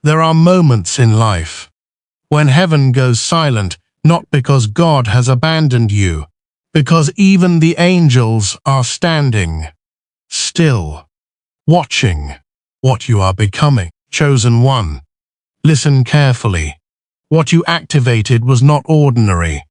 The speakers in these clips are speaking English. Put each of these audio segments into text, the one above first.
There are moments in life when heaven goes silent, not because God has abandoned you, because even the angels are standing still, watching what you are becoming. Chosen one, listen carefully. What you activated was not ordinary.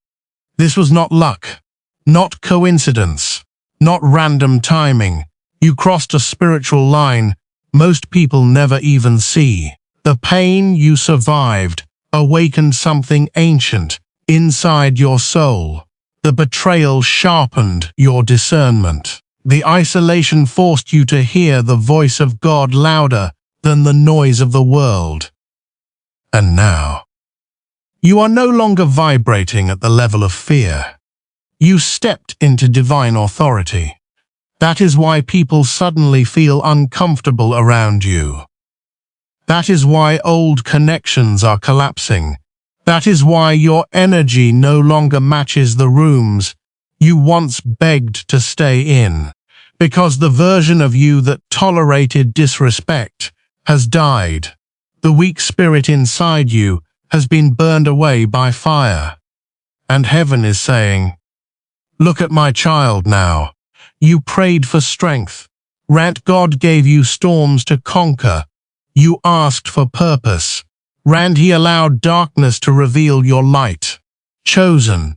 This was not luck, not coincidence, not random timing. You crossed a spiritual line most people never even see. The pain you survived awakened something ancient inside your soul. The betrayal sharpened your discernment. The isolation forced you to hear the voice of God louder than the noise of the world. And now, you are no longer vibrating at the level of fear. You stepped into divine authority. That is why people suddenly feel uncomfortable around you. That is why old connections are collapsing. That is why your energy no longer matches the rooms you once begged to stay in. Because the version of you that tolerated disrespect has died. The weak spirit inside you has been burned away by fire. And heaven is saying, "Look at my child now. You prayed for strength. God gave you storms to conquer. You asked for purpose. He allowed darkness to reveal your light. Chosen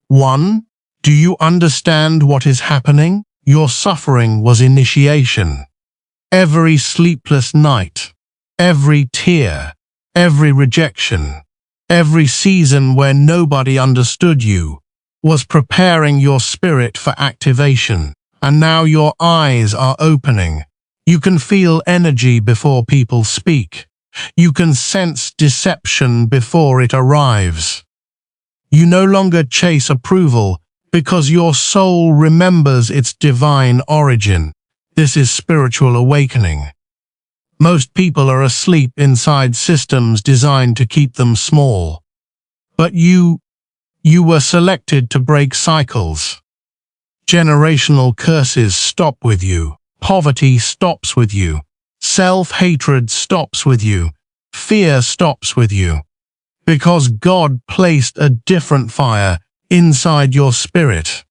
one, do you understand what is happening? Your suffering was initiation. Every sleepless night, every tear, every rejection, every season where nobody understood you was preparing your spirit for activation. And now your eyes are opening. You can feel energy before people speak. You can sense deception before it arrives. You no longer chase approval because your soul remembers its divine origin. This is spiritual awakening. Most people are asleep inside systems designed to keep them small. But you were selected to break cycles. Generational curses stop with you. Poverty stops with you. Self-hatred stops with you. Fear stops with you. Because God placed a different fire inside your spirit.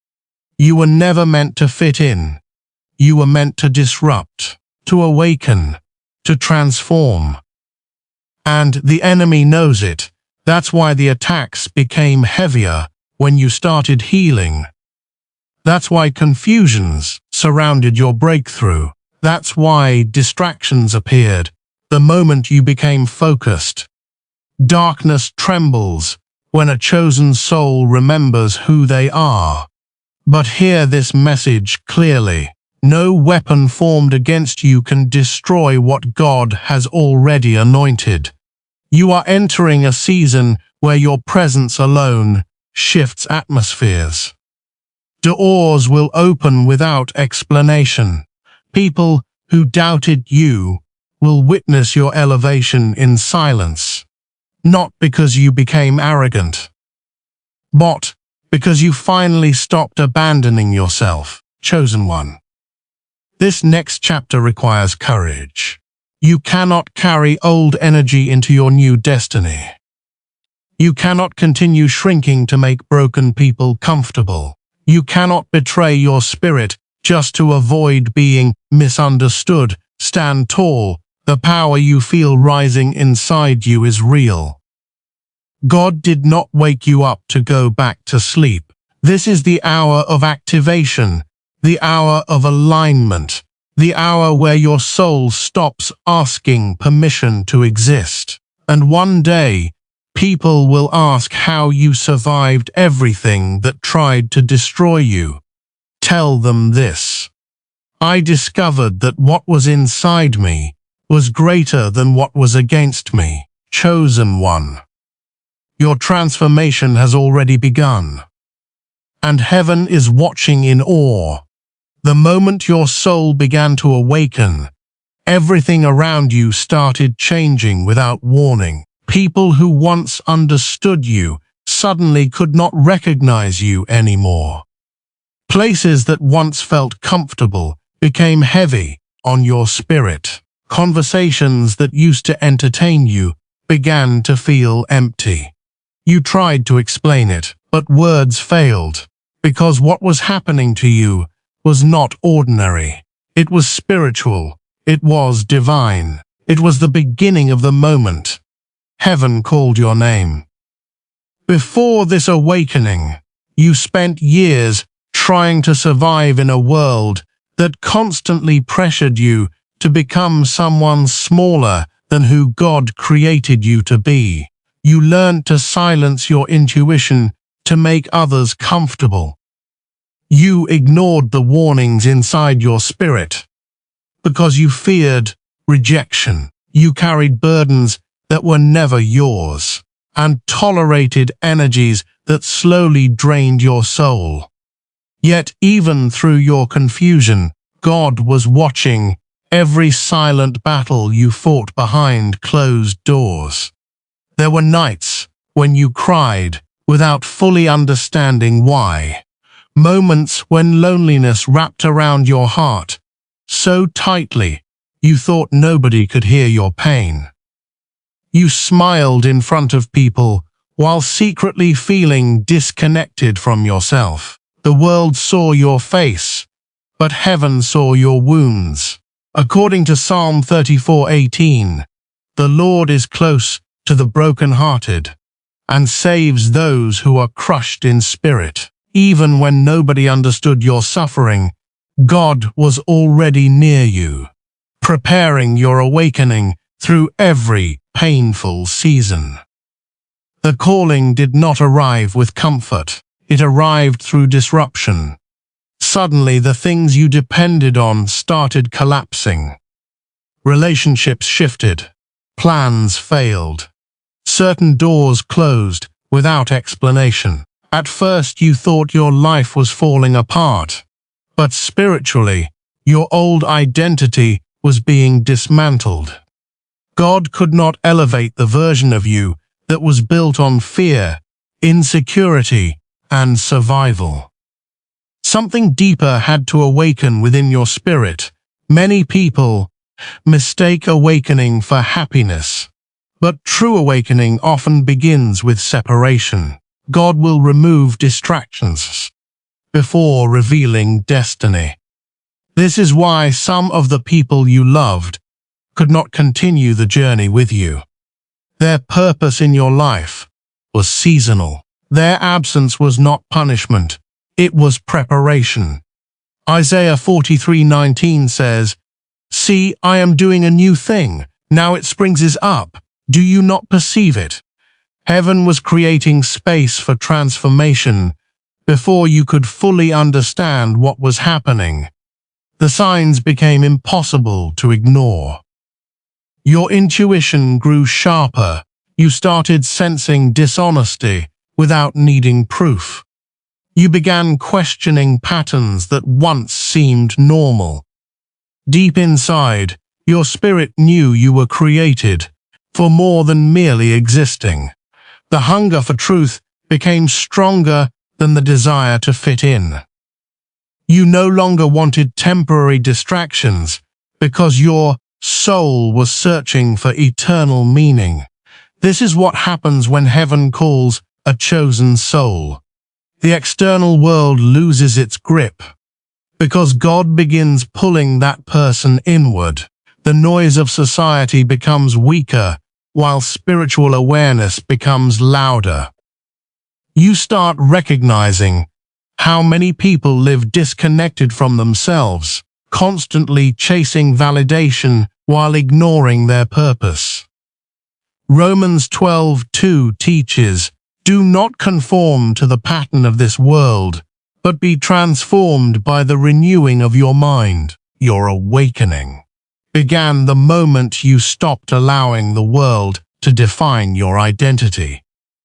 You were never meant to fit in. You were meant to disrupt, to awaken, to transform. And the enemy knows it. That's why the attacks became heavier when you started healing. That's why confusions surrounded your breakthrough. That's why distractions appeared the moment you became focused. Darkness trembles when a chosen soul remembers who they are. But hear this message clearly. No weapon formed against you can destroy what God has already anointed. You are entering a season where your presence alone shifts atmospheres. Doors will open without explanation. People who doubted you will witness your elevation in silence. Not because you became arrogant, but because you finally stopped abandoning yourself. Chosen one. This next chapter requires courage. You cannot carry old energy into your new destiny. You cannot continue shrinking to make broken people comfortable. You cannot betray your spirit just to avoid being misunderstood. Stand tall. The power you feel rising inside you is real. God did not wake you up to go back to sleep. This is the hour of activation, the hour of alignment, the hour where your soul stops asking permission to exist. And one day, people will ask how you survived everything that tried to destroy you. Tell them this. I discovered that what was inside me was greater than what was against me. Chosen one. Your transformation has already begun. And heaven is watching in awe. The moment your soul began to awaken, everything around you started changing without warning. People who once understood you suddenly could not recognize you anymore. Places that once felt comfortable became heavy on your spirit. Conversations that used to entertain you began to feel empty. You tried to explain it, but words failed, because what was happening to you was not ordinary. It was spiritual. It was divine. It was the beginning of the moment. Heaven called your name. Before this awakening, you spent years trying to survive in a world that constantly pressured you to become someone smaller than who God created you to be. You learned to silence your intuition to make others comfortable. You ignored the warnings inside your spirit because you feared rejection. You carried burdens that were never yours and tolerated energies that slowly drained your soul. Yet even through your confusion, God was watching every silent battle you fought behind closed doors. There were nights when you cried without fully understanding why. Moments when loneliness wrapped around your heart so tightly you thought nobody could hear your pain. You smiled in front of people while secretly feeling disconnected from yourself. The world saw your face, but heaven saw your wounds. According to Psalm 34:18, the Lord is close to the brokenhearted and saves those who are crushed in spirit. Even when nobody understood your suffering, God was already near you, preparing your awakening through every painful season. The calling did not arrive with comfort. It arrived through disruption. Suddenly, the things you depended on started collapsing. Relationships shifted. Plans failed. Certain doors closed without explanation. At first, you thought your life was falling apart. But spiritually, your old identity was being dismantled. God could not elevate the version of you that was built on fear, insecurity, and survival. Something deeper had to awaken within your spirit. Many people mistake awakening for happiness, but true awakening often begins with separation. God will remove distractions before revealing destiny. This is why some of the people you loved could not continue the journey with you. Their purpose in your life was seasonal. Their absence was not punishment, it was preparation. Isaiah 43:19 says, "See, I am doing a new thing. Now it springs up. Do you not perceive it?" Heaven was creating space for transformation before you could fully understand what was happening. The signs became impossible to ignore. Your intuition grew sharper. You started sensing dishonesty without needing proof. You began questioning patterns that once seemed normal. Deep inside, your spirit knew you were created for more than merely existing. The hunger for truth became stronger than the desire to fit in. You no longer wanted temporary distractions because your soul was searching for eternal meaning. This is what happens when heaven calls a chosen soul. The external world loses its grip because God begins pulling that person inward. The noise of society becomes weaker while spiritual awareness becomes louder. You start recognizing how many people live disconnected from themselves, constantly chasing validation while ignoring their purpose. Romans 12:2 teaches, "Do not conform to the pattern of this world, but be transformed by the renewing of your mind." Your awakening began the moment you stopped allowing the world to define your identity.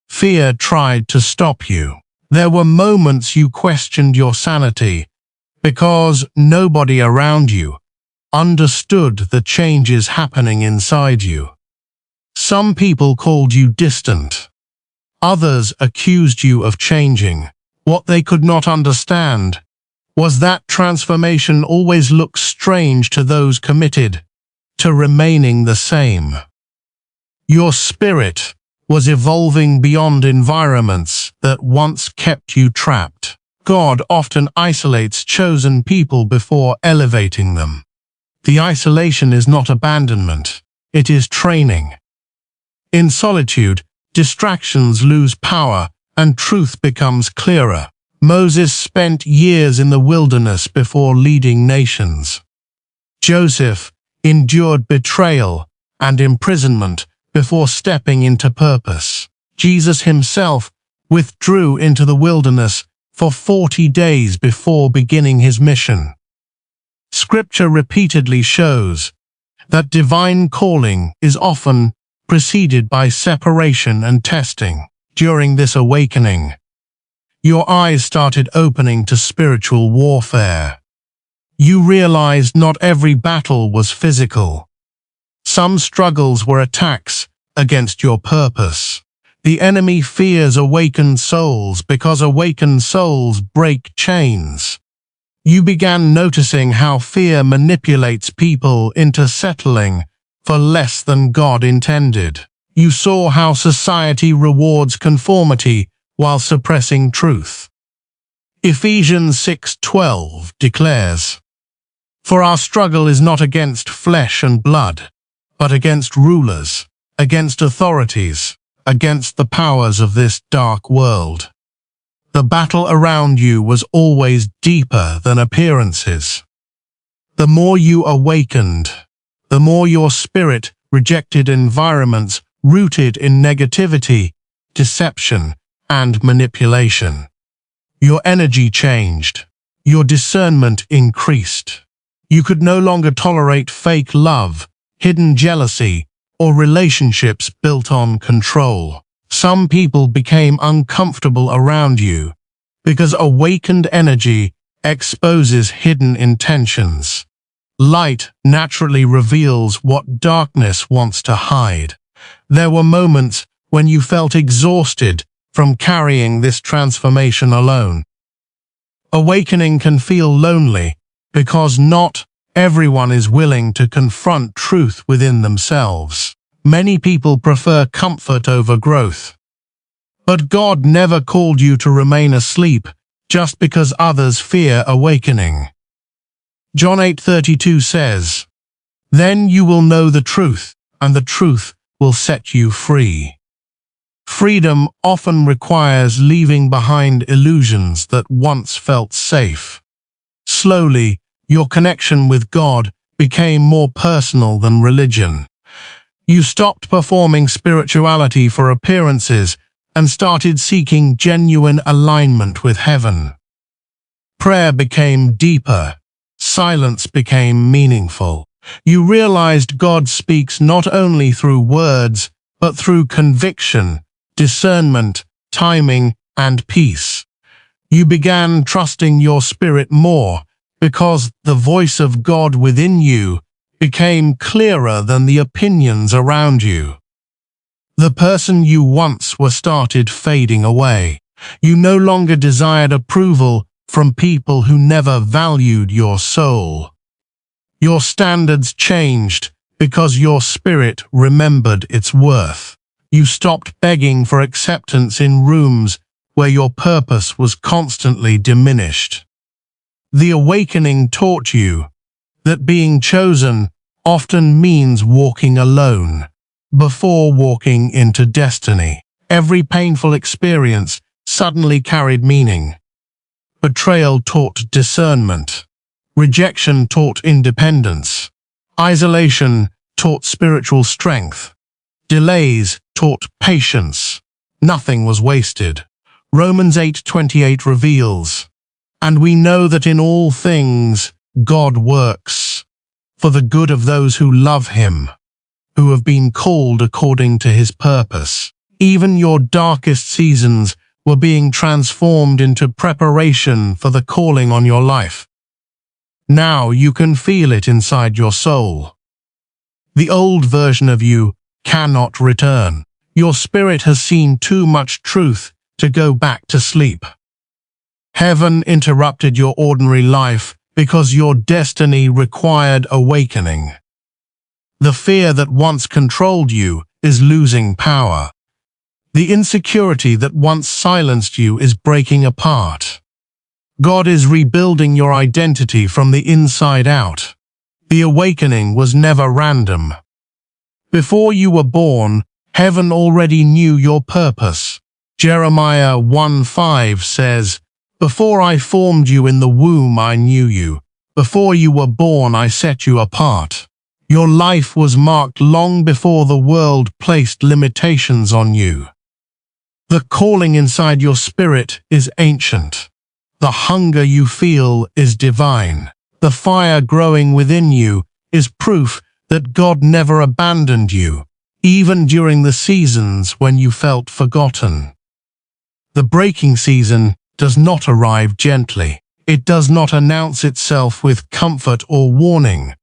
Fear tried to stop you. There were moments you questioned your sanity because nobody around you understood the changes happening inside you. Some people called you distant. Others accused you of changing. What they could not understand was that transformation always looks strange to those committed. to remaining the same. Your spirit was evolving beyond environments that once kept you trapped. God often isolates chosen people before elevating them. The isolation is not abandonment, it is training. In solitude, distractions lose power and truth becomes clearer. Moses spent years in the wilderness before leading nations. Joseph endured betrayal and imprisonment before stepping into purpose. Jesus himself withdrew into the wilderness for 40 days before beginning his mission. Scripture repeatedly shows that divine calling is often preceded by separation and testing. During this awakening, your eyes started opening to spiritual warfare. You realized not every battle was physical. Some struggles were attacks against your purpose. The enemy fears awakened souls because awakened souls break chains. You began noticing how fear manipulates people into settling for less than God intended. You saw how society rewards conformity while suppressing truth. Ephesians 6:12 declares, "For our struggle is not against flesh and blood, but against rulers, against authorities, against the powers of this dark world." The battle around you was always deeper than appearances. The more you awakened, the more your spirit rejected environments rooted in negativity, deception, and manipulation. Your energy changed. Your discernment increased. You could no longer tolerate fake love, hidden jealousy, or relationships built on control. Some people became uncomfortable around you because awakened energy exposes hidden intentions. Light naturally reveals what darkness wants to hide. There were moments when you felt exhausted from carrying this transformation alone. Awakening can feel lonely because not everyone is willing to confront truth within themselves. Many people prefer comfort over growth. But God never called you to remain asleep just because others fear awakening. John 8:32 says, "Then you will know the truth, and the truth will set you free." Freedom often requires leaving behind illusions that once felt safe. Slowly, your connection with God became more personal than religion. You stopped performing spirituality for appearances and started seeking genuine alignment with heaven. Prayer became deeper. Silence became meaningful. You realized God speaks not only through words, but through conviction, discernment, timing, and peace. You began trusting your spirit more because the voice of God within you became clearer than the opinions around you. The person you once were started fading away. You no longer desired approval from people who never valued your soul. Your standards changed because your spirit remembered its worth. You stopped begging for acceptance in rooms where your purpose was constantly diminished. The awakening taught you that being chosen often means walking alone before walking into destiny. Every painful experience suddenly carried meaning. Betrayal taught discernment. Rejection taught independence. Isolation taught spiritual strength. Delays taught patience. Nothing was wasted. Romans 8:28 reveals, "And we know that in all things God works for the good of those who love him, who have been called according to his purpose." Even your darkest seasons were being transformed into preparation for the calling on your life. Now you can feel it inside your soul. The old version of you cannot return. Your spirit has seen too much truth to go back to sleep. Heaven interrupted your ordinary life because your destiny required awakening. The fear that once controlled you is losing power. The insecurity that once silenced you is breaking apart. God is rebuilding your identity from the inside out. The awakening was never random. Before you were born, heaven already knew your purpose. Jeremiah 1:5 says, "Before I formed you in the womb I knew you. Before you were born I set you apart." Your life was marked long before the world placed limitations on you. The calling inside your spirit is ancient. The hunger you feel is divine. The fire growing within you is proof that God never abandoned you, even during the seasons when you felt forgotten. The breaking season does not arrive gently. It does not announce itself with comfort or warning.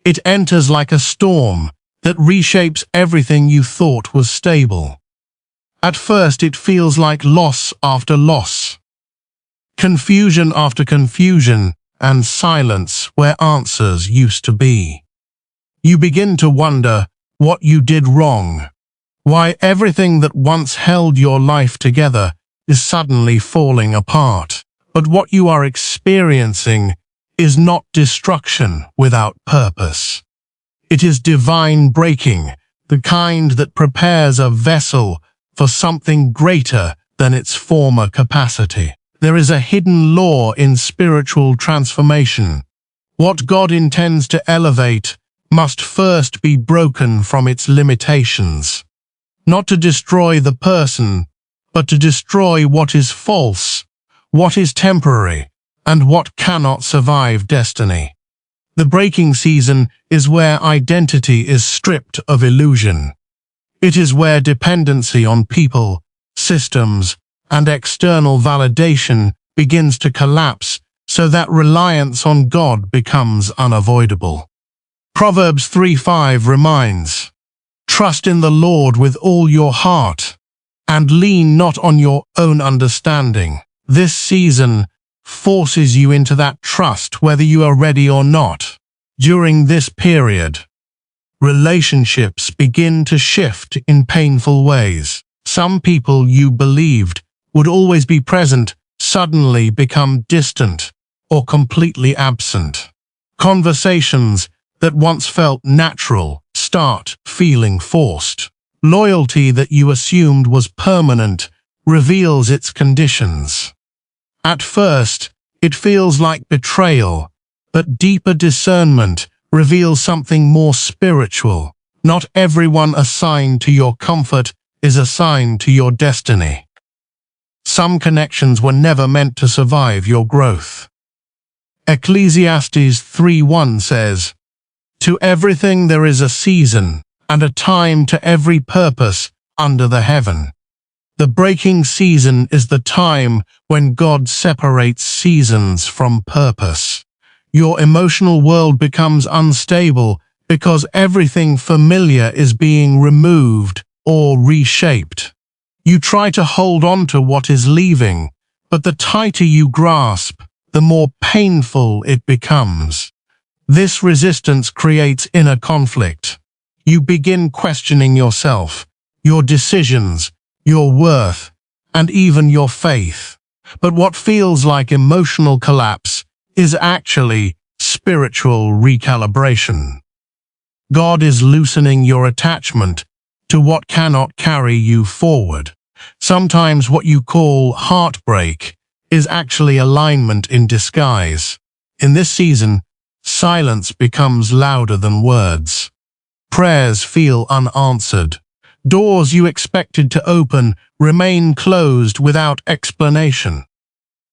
It enters like a storm that reshapes everything you thought was stable. At first it feels like loss after loss, confusion after confusion, and silence where answers used to be. You begin to wonder what you did wrong, why everything that once held your life together is suddenly falling apart. But what you are experiencing is not destruction without purpose. It is divine breaking, the kind that prepares a vessel for something greater than its former capacity. There is a hidden law in spiritual transformation. What God intends to elevate must first be broken from its limitations. Not to destroy the person, but to destroy what is false, what is temporary, and what cannot survive destiny. The breaking season is where identity is stripped of illusion. It is where dependency on people, systems, and external validation begins to collapse so that reliance on God becomes unavoidable. Proverbs 3:5 reminds, "Trust in the Lord with all your heart, and lean not on your own understanding." This season forces you into that trust whether you are ready or not. During this period, relationships begin to shift in painful ways. Some people you believed would always be present suddenly become distant or completely absent. Conversations that once felt natural start feeling forced. Loyalty that you assumed was permanent reveals its conditions. At first, it feels like betrayal, but deeper discernment reveals something more spiritual. Not everyone assigned to your comfort is assigned to your destiny. Some connections were never meant to survive your growth. Ecclesiastes 3:1 says, "To everything there is a season, and a time to every purpose under the heaven." The breaking season is the time when God separates seasons from purpose. Your emotional world becomes unstable because everything familiar is being removed or reshaped. You try to hold on to what is leaving, but the tighter you grasp, the more painful it becomes. This resistance creates inner conflict. You begin questioning yourself, your decisions, your worth, and even your faith. But what feels like emotional collapse is actually spiritual recalibration. God is loosening your attachment to what cannot carry you forward. Sometimes what you call heartbreak is actually alignment in disguise. In this season, silence becomes louder than words. Prayers feel unanswered. Doors you expected to open remain closed without explanation.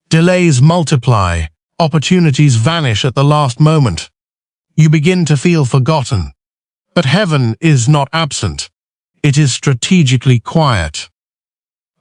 Delays multiply, opportunities vanish at the last moment. You begin to feel forgotten. But heaven is not absent. It is strategically quiet.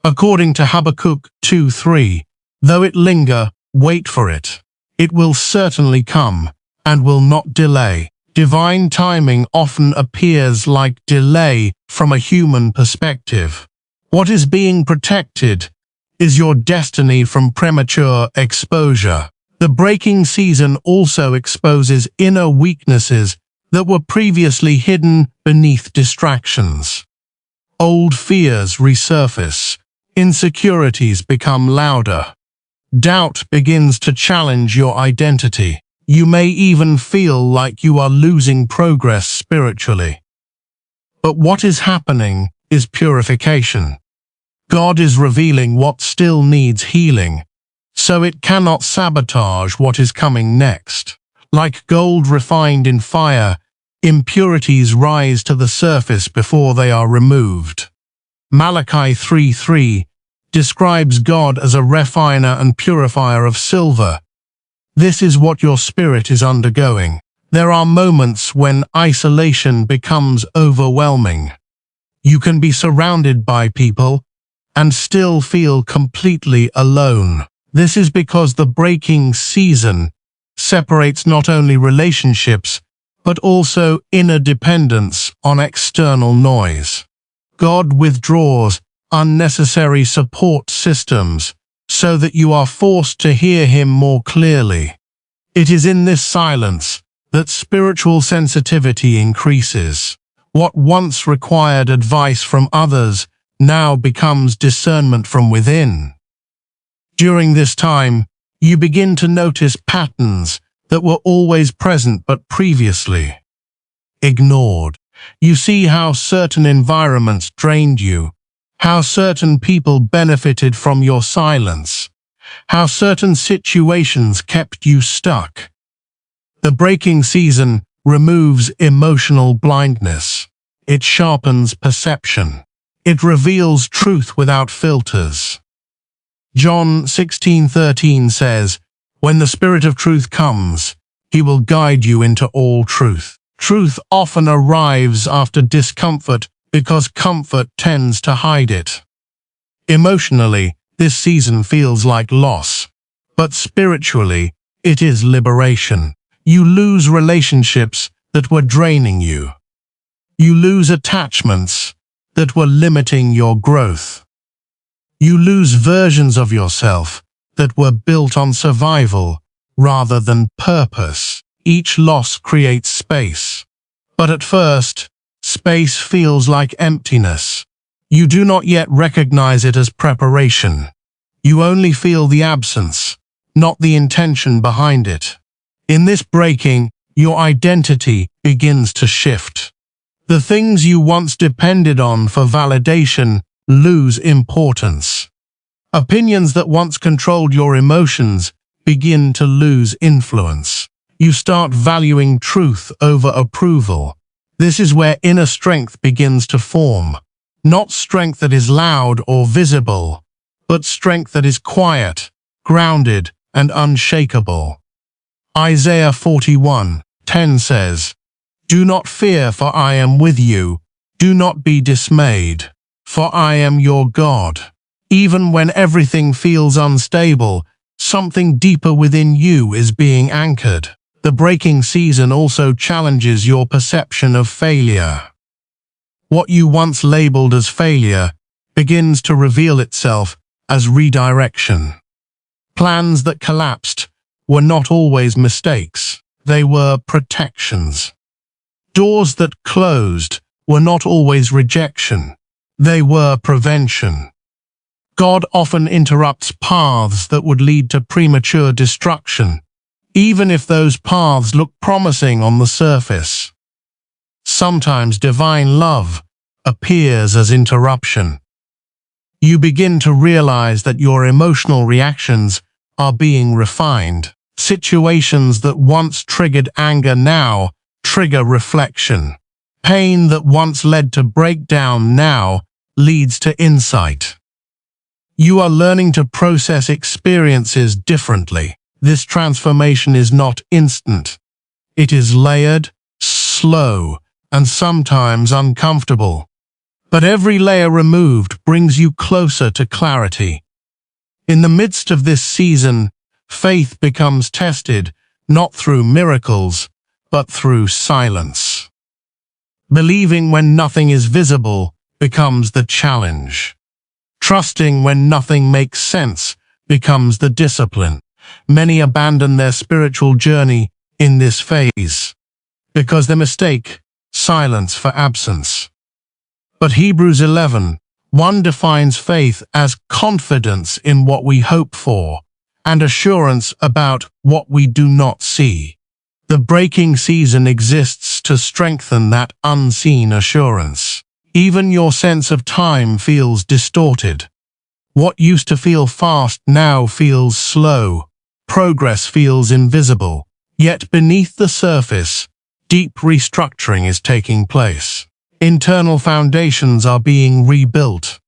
According to Habakkuk 2:3, though it linger, wait for it. It will certainly come and will not delay. Divine timing often appears like delay from a human perspective. What is being protected is your destiny from premature exposure. The breaking season also exposes inner weaknesses that were previously hidden beneath distractions. Old fears resurface, insecurities become louder. Doubt begins to challenge your identity. You may even feel like you are losing progress spiritually. But what is happening is purification. God is revealing what still needs healing, so it cannot sabotage what is coming next. Like gold refined in fire, impurities rise to the surface before they are removed. Malachi 3:3 describes God as a refiner and purifier of silver. This is what your spirit is undergoing. There are moments when isolation becomes overwhelming. You can be surrounded by people and still feel completely alone. This is because the breaking season separates not only relationships, but also inner dependence on external noise. God withdraws unnecessary support systems so that you are forced to hear Him more clearly. It is in this silence that spiritual sensitivity increases. What once required advice from others now becomes discernment from within. During this time, you begin to notice patterns that were always present but previously ignored. You see how certain environments drained you, how certain people benefited from your silence, how certain situations kept you stuck. The breaking season removes emotional blindness. It sharpens perception. It reveals truth without filters. John 16:13 says, "When the Spirit of truth comes, He will guide you into all truth." Truth often arrives after discomfort because comfort tends to hide it. Emotionally, this season feels like loss, but spiritually, it is liberation. You lose relationships that were draining you. You lose attachments that were limiting your growth. You lose versions of yourself that were built on survival rather than purpose. Each loss creates space. But at first, space feels like emptiness. You do not yet recognize it as preparation. You only feel the absence, not the intention behind it. In this breaking, your identity begins to shift. The things you once depended on for validation lose importance. Opinions that once controlled your emotions begin to lose influence. You start valuing truth over approval. This is where inner strength begins to form. Not strength that is loud or visible, but strength that is quiet, grounded, and unshakable. Isaiah 41:10 says, "Do not fear, for I am with you. Do not be dismayed, for I am your God." Even when everything feels unstable, something deeper within you is being anchored. The breaking season also challenges your perception of failure. What you once labeled as failure begins to reveal itself as redirection. Plans that collapsed were not always mistakes. They were protections. Doors that closed were not always rejection. They were prevention. God often interrupts paths that would lead to premature destruction, even if those paths look promising on the surface. Sometimes divine love appears as interruption. You begin to realize that your emotional reactions are being refined. Situations that once triggered anger now trigger reflection. Pain that once led to breakdown now leads to insight. You are learning to process experiences differently. This transformation is not instant. It is layered, slow, and sometimes uncomfortable. But every layer removed brings you closer to clarity. In the midst of this season, faith becomes tested not through miracles, but through silence. Believing when nothing is visible becomes the challenge. Trusting when nothing makes sense becomes the discipline. Many abandon their spiritual journey in this phase because they mistake silence for absence. But Hebrews 11:1 defines faith as confidence in what we hope for and assurance about what we do not see. The breaking season exists to strengthen that unseen assurance. Even your sense of time feels distorted. What used to feel fast now feels slow. Progress feels invisible. Yet beneath the surface, deep restructuring is taking place. Internal foundations are being rebuilt.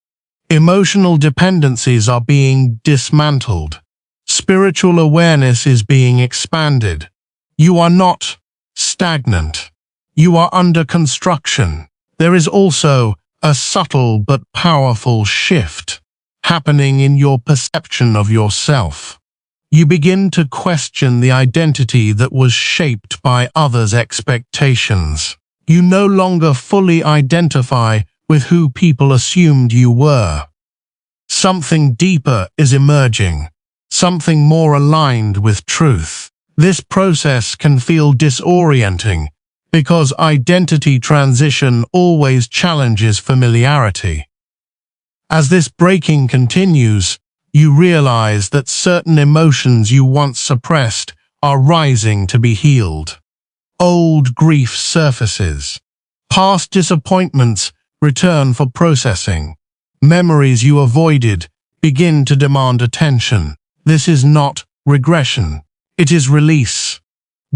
Emotional dependencies are being dismantled. Spiritual awareness is being expanded. You are not stagnant. You are under construction. There is also a subtle but powerful shift happening in your perception of yourself. You begin to question the identity that was shaped by others' expectations. You no longer fully identify with who people assumed you were. Something deeper is emerging, something more aligned with truth. This process can feel disorienting because identity transition always challenges familiarity. As this breaking continues, you realize that certain emotions you once suppressed are rising to be healed. Old grief surfaces. Past disappointments return for processing. Memories you avoided begin to demand attention. This is not regression. It is release.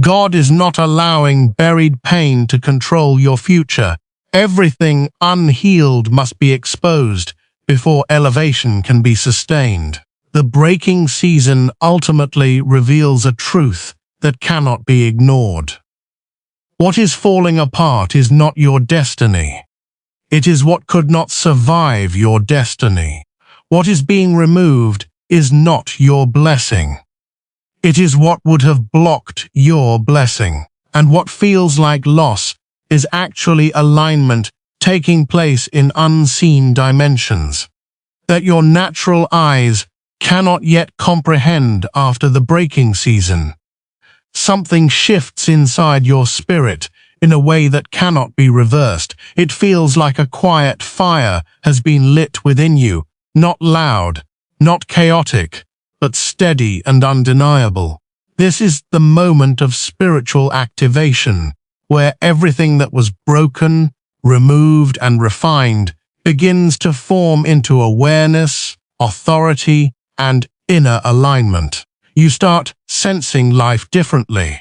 God is not allowing buried pain to control your future. Everything unhealed must be exposed before elevation can be sustained. The breaking season ultimately reveals a truth that cannot be ignored. What is falling apart is not your destiny. It is what could not survive your destiny. What is being removed is not your blessing. It is what would have blocked your blessing. And what feels like loss is actually alignment taking place in unseen dimensions that your natural eyes cannot yet comprehend after the breaking season. Something shifts inside your spirit in a way that cannot be reversed. It feels like a quiet fire has been lit within you, not loud, not chaotic, but steady and undeniable. This is the moment of spiritual activation, where everything that was broken, removed, and refined begins to form into awareness, authority, and inner alignment. You start sensing life differently.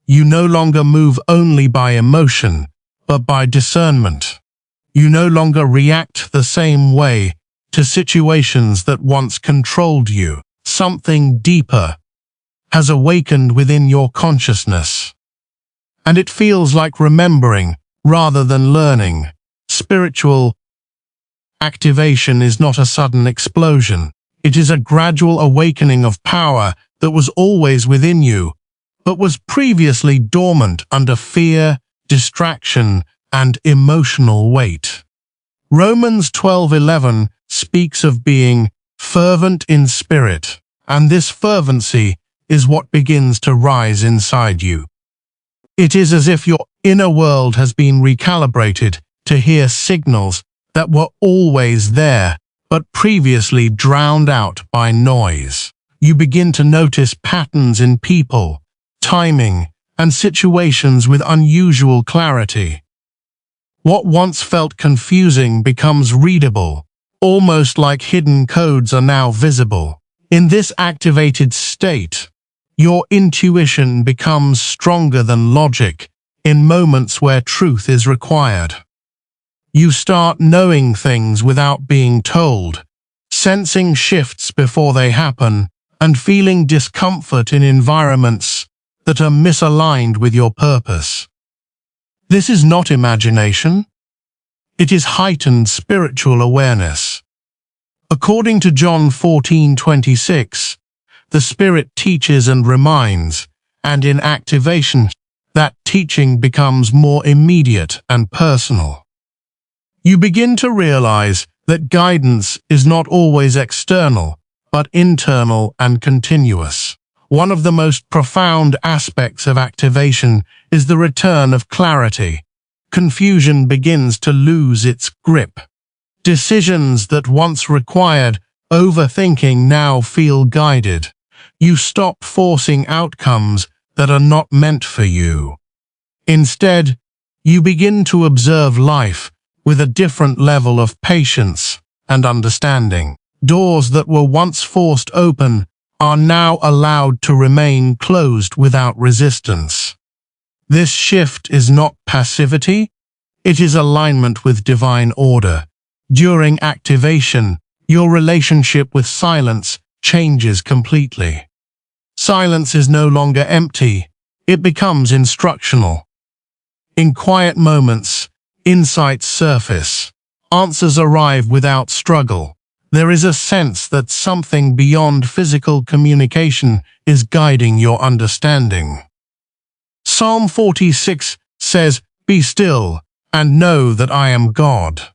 You no longer move only by emotion, but by discernment. You no longer react the same way to situations that once controlled you. Something deeper has awakened within your consciousness. And it feels like remembering rather than learning. Spiritual activation is not a sudden explosion. It is a gradual awakening of power that was always within you, but was previously dormant under fear, distraction, and emotional weight. Romans 12:11 speaks of being fervent in spirit, and this fervency is what begins to rise inside you. It is as if your inner world has been recalibrated to hear signals that were always there, but previously drowned out by noise. You begin to notice patterns in people, timing, and situations with unusual clarity. What once felt confusing becomes readable, almost like hidden codes are now visible. In this activated state, your intuition becomes stronger than logic in moments where truth is required. You start knowing things without being told, sensing shifts before they happen, and feeling discomfort in environments that are misaligned with your purpose. This is not imagination. It is heightened spiritual awareness. According to John 14:26, the Spirit teaches and reminds, and in activation, that teaching becomes more immediate and personal. You begin to realize that guidance is not always external, but internal and continuous. One of the most profound aspects of activation is the return of clarity. Confusion begins to lose its grip. Decisions that once required overthinking now feel guided. You stop forcing outcomes that are not meant for you. Instead, you begin to observe life with a different level of patience and understanding. Doors that were once forced open are now allowed to remain closed without resistance. This shift is not passivity, it is alignment with divine order. During activation, your relationship with silence changes completely. Silence is no longer empty, it becomes instructional. In quiet moments, insights surface. Answers arrive without struggle. There is a sense that something beyond physical communication is guiding your understanding. Psalm 46 says, "Be still and know that I am God."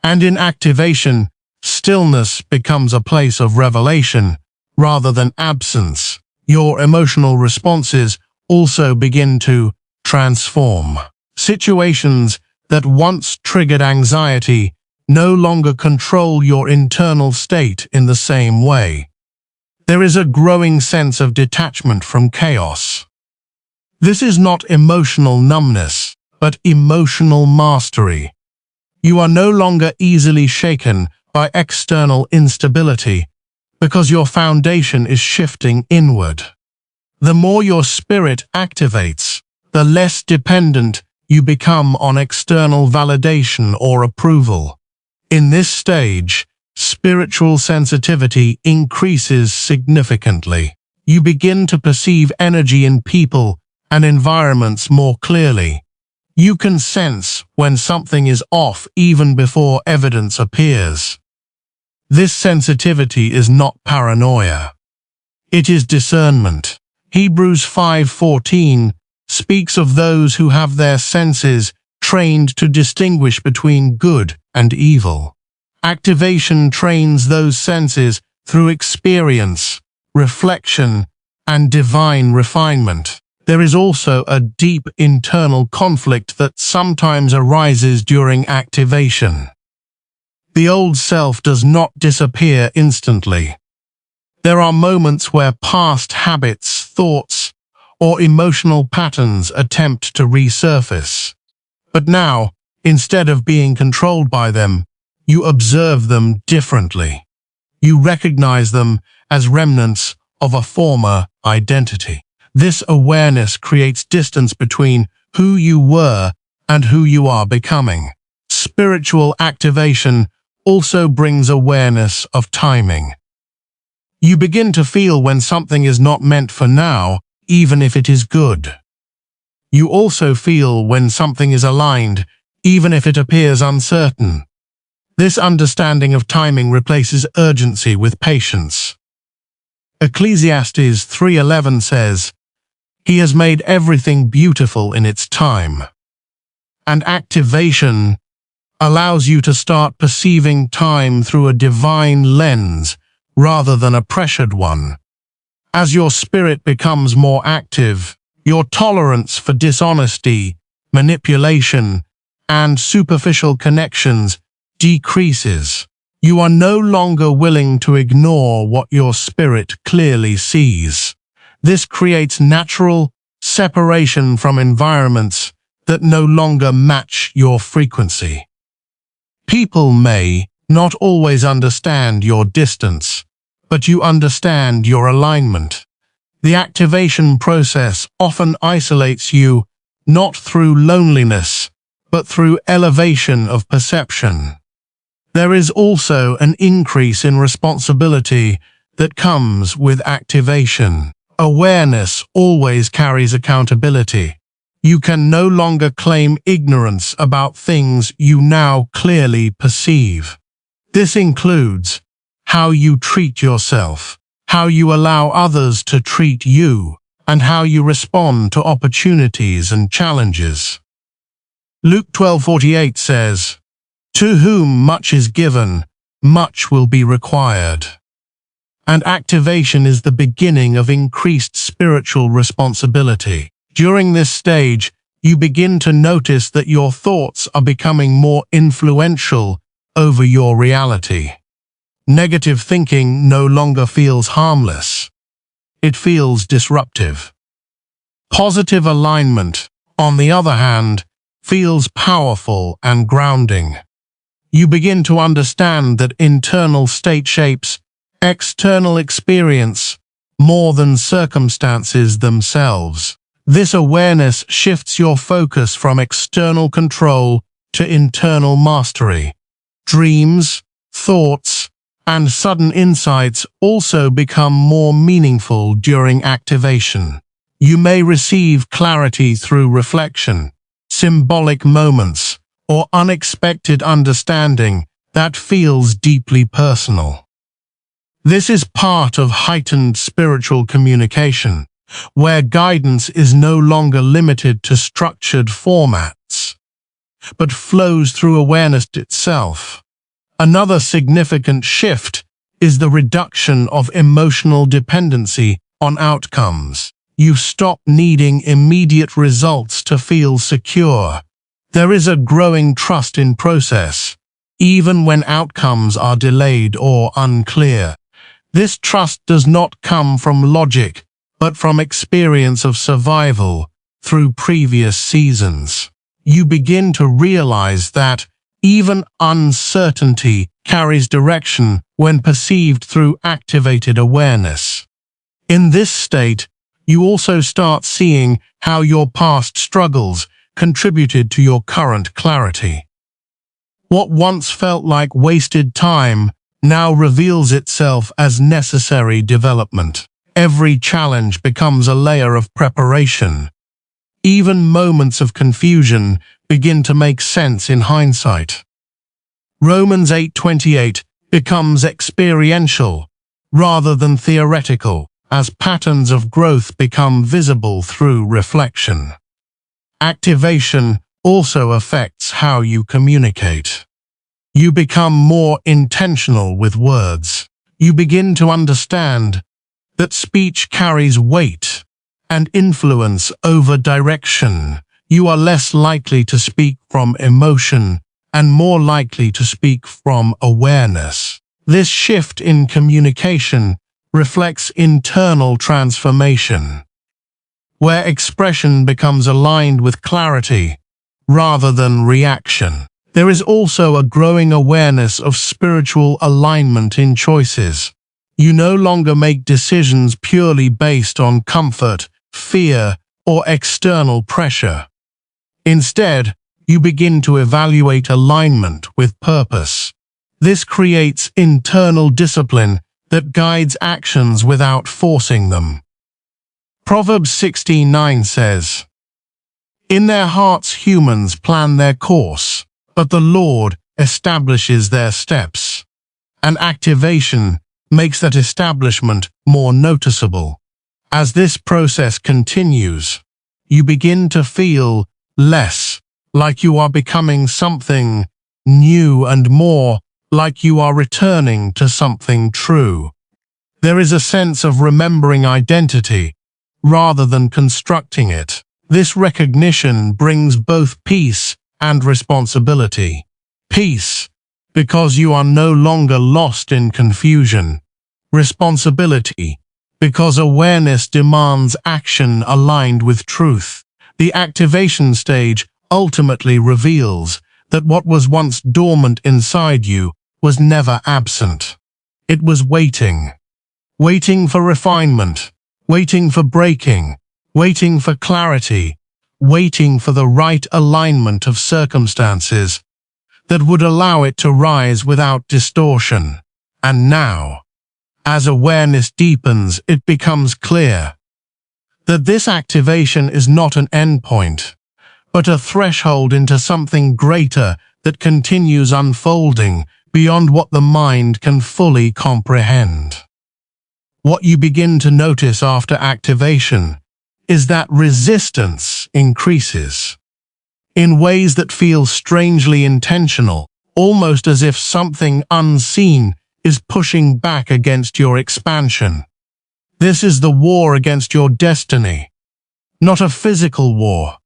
And in activation, stillness becomes a place of revelation rather than absence. Your emotional responses also begin to transform. Situations that once triggered anxiety no longer control your internal state in the same way. There is a growing sense of detachment from chaos. This is not emotional numbness, but emotional mastery. You are no longer easily shaken by external instability because your foundation is shifting inward. The more your spirit activates, the less dependent you become on external validation or approval. In this stage, spiritual sensitivity increases significantly. You begin to perceive energy in people and environments more clearly. You can sense when something is off even before evidence appears. This sensitivity is not paranoia. It is discernment. Hebrews 5:14 speaks of those who have their senses trained to distinguish between good and evil. Activation trains those senses through experience, reflection, and divine refinement. There is also a deep internal conflict that sometimes arises during activation. The old self does not disappear instantly. There are moments where past habits, thoughts, or emotional patterns attempt to resurface. But now, instead of being controlled by them, you observe them differently. You recognize them as remnants of a former identity. This awareness creates distance between who you were and who you are becoming. Spiritual activation also brings awareness of timing. You begin to feel when something is not meant for now, even if it is good. You also feel when something is aligned, even if it appears uncertain. This understanding of timing replaces urgency with patience. Ecclesiastes 3:11 says, "He has made everything beautiful in its time." And activation allows you to start perceiving time through a divine lens rather than a pressured one. As your spirit becomes more active, your tolerance for dishonesty, manipulation, and superficial connections decreases. You are no longer willing to ignore what your spirit clearly sees. This creates natural separation from environments that no longer match your frequency. People may not always understand your distance, but you understand your alignment. The activation process often isolates you not through loneliness, but through elevation of perception. There is also an increase in responsibility that comes with activation. Awareness always carries accountability. You can no longer claim ignorance about things you now clearly perceive. This includes how you treat yourself, how you allow others to treat you, and how you respond to opportunities and challenges. Luke 12:48 says, "To whom much is given, much will be required." and activation is the beginning of increased spiritual responsibility. During this stage, you begin to notice that your thoughts are becoming more influential over your reality. Negative thinking no longer feels harmless. It feels disruptive. Positive alignment, on the other hand, feels powerful and grounding. You begin to understand that internal state shapes external experience more than circumstances themselves. This awareness shifts your focus from external control to internal mastery. Dreams, thoughts, and sudden insights also become more meaningful during activation. You may receive clarity through reflection, symbolic moments, or unexpected understanding that feels deeply personal. This is part of heightened spiritual communication, where guidance is no longer limited to structured formats, but flows through awareness itself. Another significant shift is the reduction of emotional dependency on outcomes. You stop needing immediate results to feel secure. There is a growing trust in process, even when outcomes are delayed or unclear. This trust does not come from logic, but from experience of survival through previous seasons. You begin to realize that even uncertainty carries direction when perceived through activated awareness. In this state, you also start seeing how your past struggles contributed to your current clarity. What once felt like wasted time now reveals itself as necessary development. Every challenge becomes a layer of preparation. Even moments of confusion begin to make sense in hindsight. Romans 8:28 becomes experiential rather than theoretical, as patterns of growth become visible through reflection. Activation also affects how you communicate. You become more intentional with words. You begin to understand that speech carries weight and influence over direction. You are less likely to speak from emotion and more likely to speak from awareness. This shift in communication reflects internal transformation, where expression becomes aligned with clarity rather than reaction. There is also a growing awareness of spiritual alignment in choices. You no longer make decisions purely based on comfort, fear, or external pressure. Instead, you begin to evaluate alignment with purpose. This creates internal discipline that guides actions without forcing them. Proverbs 16:9 says, "In their hearts humans plan their course, but the Lord establishes their steps." And activation makes that establishment more noticeable. As this process continues, you begin to feel less like you are becoming something new and more like you are returning to something true. There is a sense of remembering identity rather than constructing it. This recognition brings both peace and responsibility. Peace, because you are no longer lost in confusion. Responsibility, because awareness demands action aligned with truth. The activation stage ultimately reveals that what was once dormant inside you was never absent. It was waiting for refinement, waiting for breaking, waiting for clarity, waiting for the right alignment of circumstances that would allow it to rise without distortion. And now, as awareness deepens, it becomes clear that this activation is not an endpoint, but a threshold into something greater that continues unfolding beyond what the mind can fully comprehend. What you begin to notice after activation is that resistance increases in ways that feel strangely intentional, almost as if something unseen is pushing back against your expansion. This is the war against your destiny, not a physical war,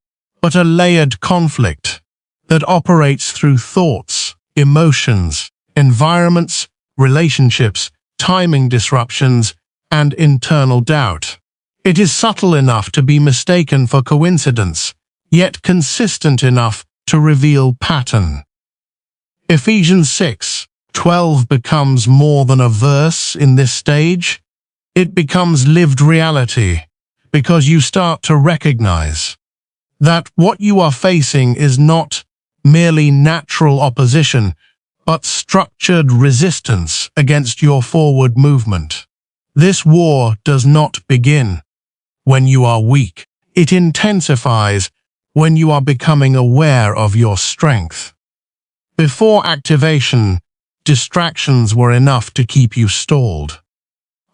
but a layered conflict that operates through thoughts, emotions, environments, relationships, timing disruptions, and internal doubt. It is subtle enough to be mistaken for coincidence, yet consistent enough to reveal pattern. Ephesians 6:12 becomes more than a verse in this stage. It becomes lived reality, because you start to recognize that what you are facing is not merely natural opposition, but structured resistance against your forward movement. This war does not begin when you are weak. It intensifies when you are becoming aware of your strength. Before activation, distractions were enough to keep you stalled.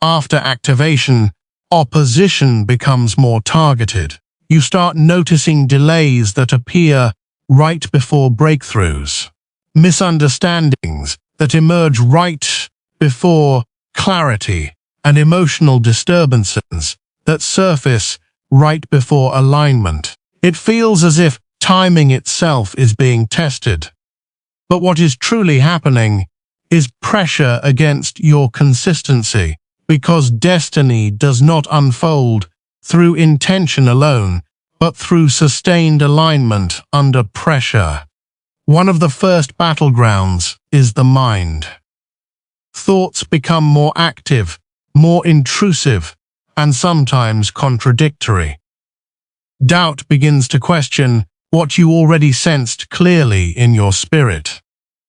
After activation, opposition becomes more targeted. You start noticing delays that appear right before breakthroughs, misunderstandings that emerge right before clarity, and emotional disturbances that surface right before alignment. It feels as if timing itself is being tested. But what is truly happening is pressure against your consistency, because destiny does not unfold through intention alone, but through sustained alignment under pressure. One of the first battlegrounds is the mind. Thoughts become more active, more intrusive, and sometimes contradictory. Doubt begins to question what you already sensed clearly in your spirit.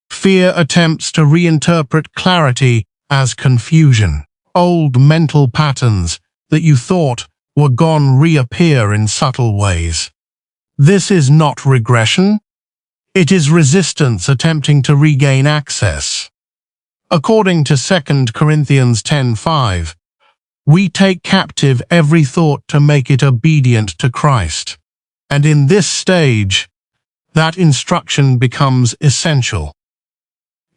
Fear attempts to reinterpret clarity as confusion. Old mental patterns that you thought were gone reappear in subtle ways. This is not regression. It is resistance attempting to regain access. According to 2 Corinthians 10:5, we take captive every thought to make it obedient to Christ. And in this stage, that instruction becomes essential.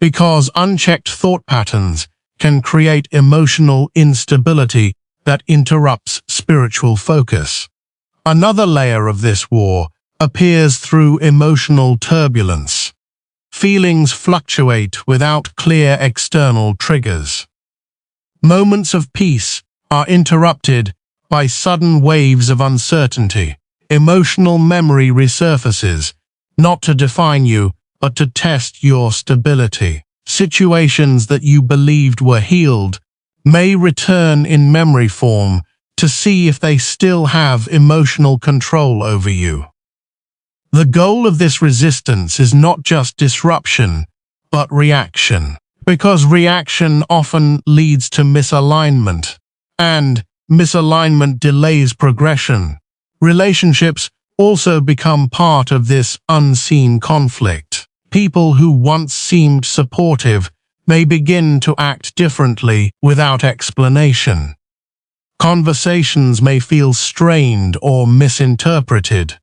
Because unchecked thought patterns can create emotional instability that interrupts spiritual focus. Another layer of this war appears through emotional turbulence. Feelings fluctuate without clear external triggers. Moments of peace are interrupted by sudden waves of uncertainty. Emotional memory resurfaces, not to define you, but to test your stability. Situations that you believed were healed may return in memory form to see if they still have emotional control over you. The goal of this resistance is not just disruption, but reaction, because reaction often leads to misalignment, and misalignment delays progression. Relationships also become part of this unseen conflict. People who once seemed supportive may begin to act differently without explanation. Conversations may feel strained or misinterpreted.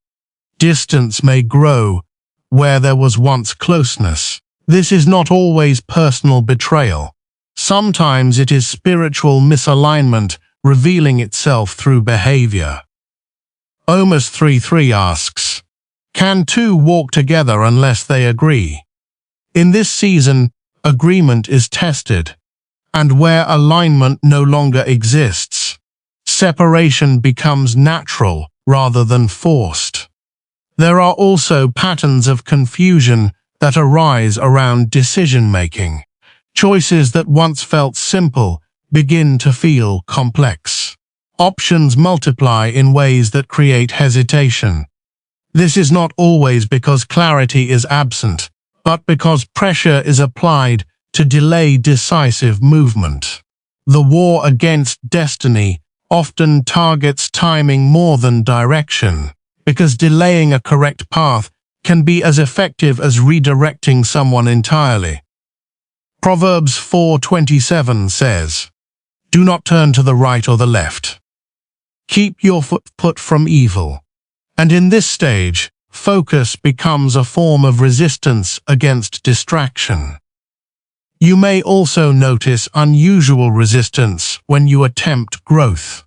Distance may grow where there was once closeness. This is not always personal betrayal. Sometimes it is spiritual misalignment revealing itself through behavior. Amos 3:3 asks, "Can two walk together unless they agree?" In this season, agreement is tested, and where alignment no longer exists, separation becomes natural rather than forced. There are also patterns of confusion that arise around decision-making. Choices that once felt simple begin to feel complex. Options multiply in ways that create hesitation. This is not always because clarity is absent, but because pressure is applied to delay decisive movement. The war against destiny often targets timing more than direction, because delaying a correct path can be as effective as redirecting someone entirely. Proverbs 4:27 says, "Do not turn to the right or the left. Keep your foot put from evil." And in this stage, focus becomes a form of resistance against distraction. You may also notice unusual resistance when you attempt growth.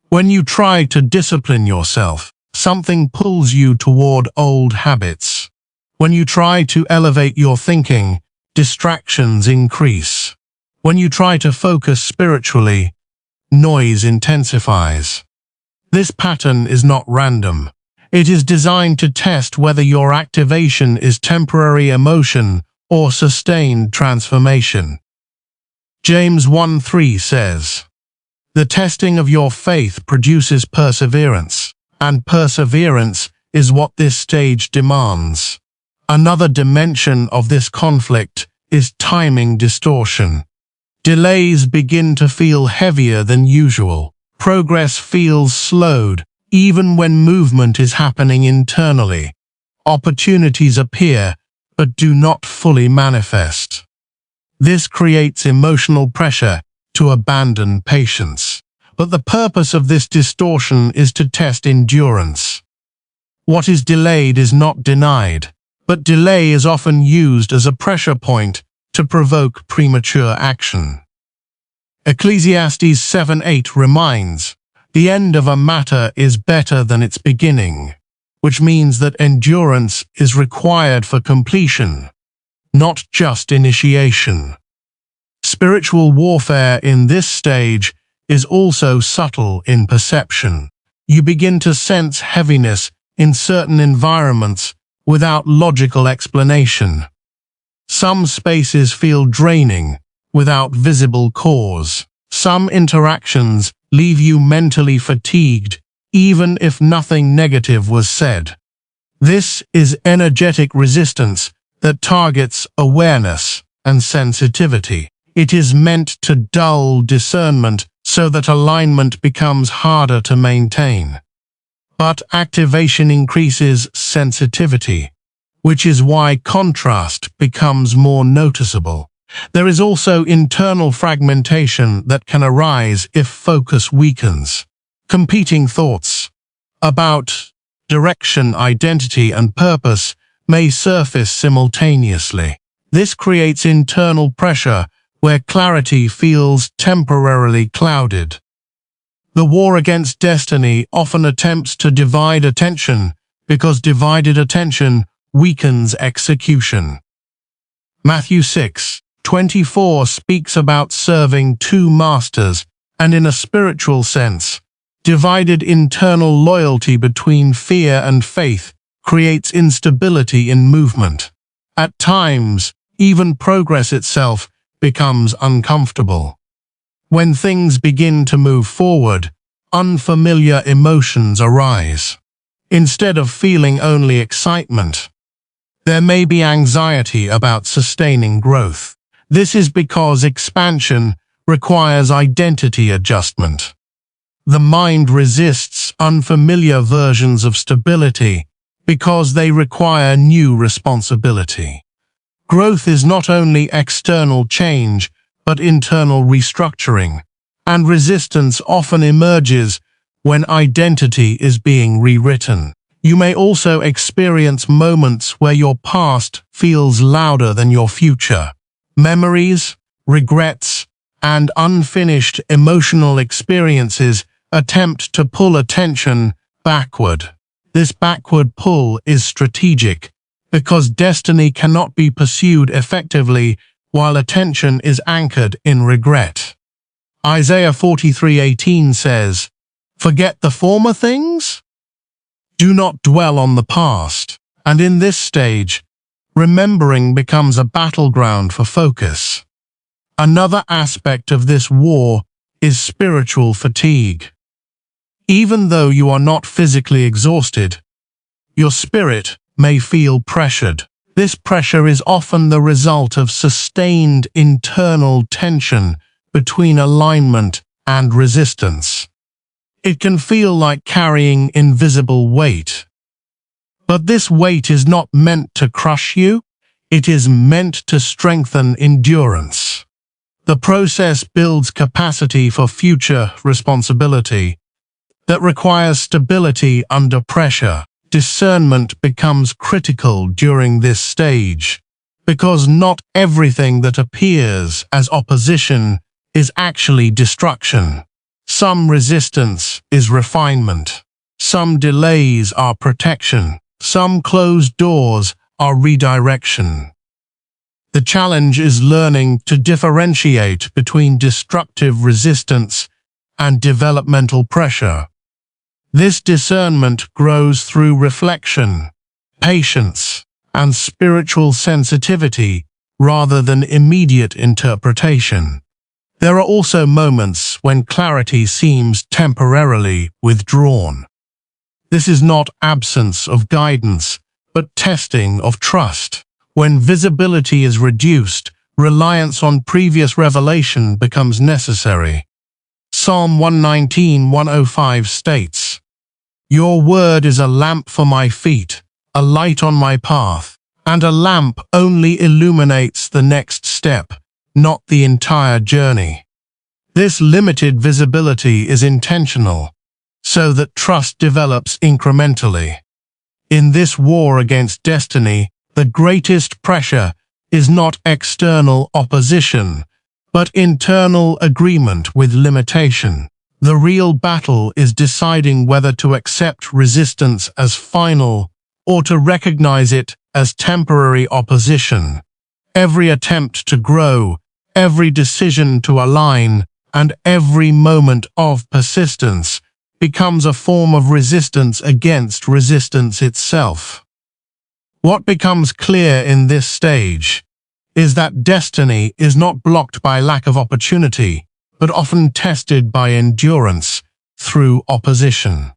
When you try to discipline yourself, something pulls you toward old habits. When you try to elevate your thinking, distractions increase. When you try to focus spiritually, noise intensifies. This pattern is not random. It is designed to test whether your activation is temporary emotion or sustained transformation. James 1:3 says, "The testing of your faith produces perseverance, and perseverance is what this stage demands." Another dimension of this conflict is timing distortion. Delays begin to feel heavier than usual. Progress feels slowed, even when movement is happening internally. Opportunities appear, but do not fully manifest. This creates emotional pressure to abandon patience. But the purpose of this distortion is to test endurance. What is delayed is not denied, but delay is often used as a pressure point to provoke premature action. Ecclesiastes 7:8 reminds, "The end of a matter is better than its beginning," which means that endurance is required for completion, not just initiation. Spiritual warfare in this stage is also subtle in perception. You begin to sense heaviness in certain environments without logical explanation. Some spaces feel draining without visible cause. Some interactions leave you mentally fatigued, even if nothing negative was said. This is energetic resistance that targets awareness and sensitivity. It is meant to dull discernment so that alignment becomes harder to maintain. But activation increases sensitivity, which is why contrast becomes more noticeable. There is also internal fragmentation that can arise if focus weakens. Competing thoughts about direction, identity, and purpose may surface simultaneously. This creates internal pressure where clarity feels temporarily clouded. The war against destiny often attempts to divide attention because divided attention weakens execution. Matthew 6:24 speaks about serving two masters, and in a spiritual sense, divided internal loyalty between fear and faith creates instability in movement. At times, even progress itself becomes uncomfortable. When things begin to move forward, unfamiliar emotions arise. Instead of feeling only excitement, there may be anxiety about sustaining growth. This is because expansion requires identity adjustment. The mind resists unfamiliar versions of stability because they require new responsibility. Growth is not only external change, but internal restructuring, and resistance often emerges when identity is being rewritten. You may also experience moments where your past feels louder than your future. Memories, regrets, and unfinished emotional experiences attempt to pull attention backward. This backward pull is strategic because destiny cannot be pursued effectively while attention is anchored in regret. Isaiah 43:18 says, "Forget the former things? Do not dwell on the past." And in this stage, remembering becomes a battleground for focus. Another aspect of this war is spiritual fatigue. Even though you are not physically exhausted, your spirit may feel pressured. This pressure is often the result of sustained internal tension between alignment and resistance. It can feel like carrying invisible weight. But this weight is not meant to crush you, it is meant to strengthen endurance. The process builds capacity for future responsibility that requires stability under pressure. Discernment becomes critical during this stage. because not everything that appears as opposition is actually destruction. Some resistance is refinement. Some delays are protection. Some closed doors are redirection. The challenge is learning to differentiate between destructive resistance and developmental pressure. This discernment grows through reflection, patience, and spiritual sensitivity rather than immediate interpretation. There are also moments when clarity seems temporarily withdrawn. This is not absence of guidance, but testing of trust. When visibility is reduced, reliance on previous revelation becomes necessary. Psalm 119:105 states, "Your word is a lamp for my feet, a light on my path, and a lamp only illuminates the next step, not the entire journey." This limited visibility is intentional, so that trust develops incrementally. In this war against destiny, the greatest pressure is not external opposition, but internal agreement with limitation. The real battle is deciding whether to accept resistance as final or to recognize it as temporary opposition. Every attempt to grow, every decision to align, and every moment of persistence becomes a form of resistance against resistance itself. What becomes clear in this stage is that destiny is not blocked by lack of opportunity, but often tested by endurance through opposition.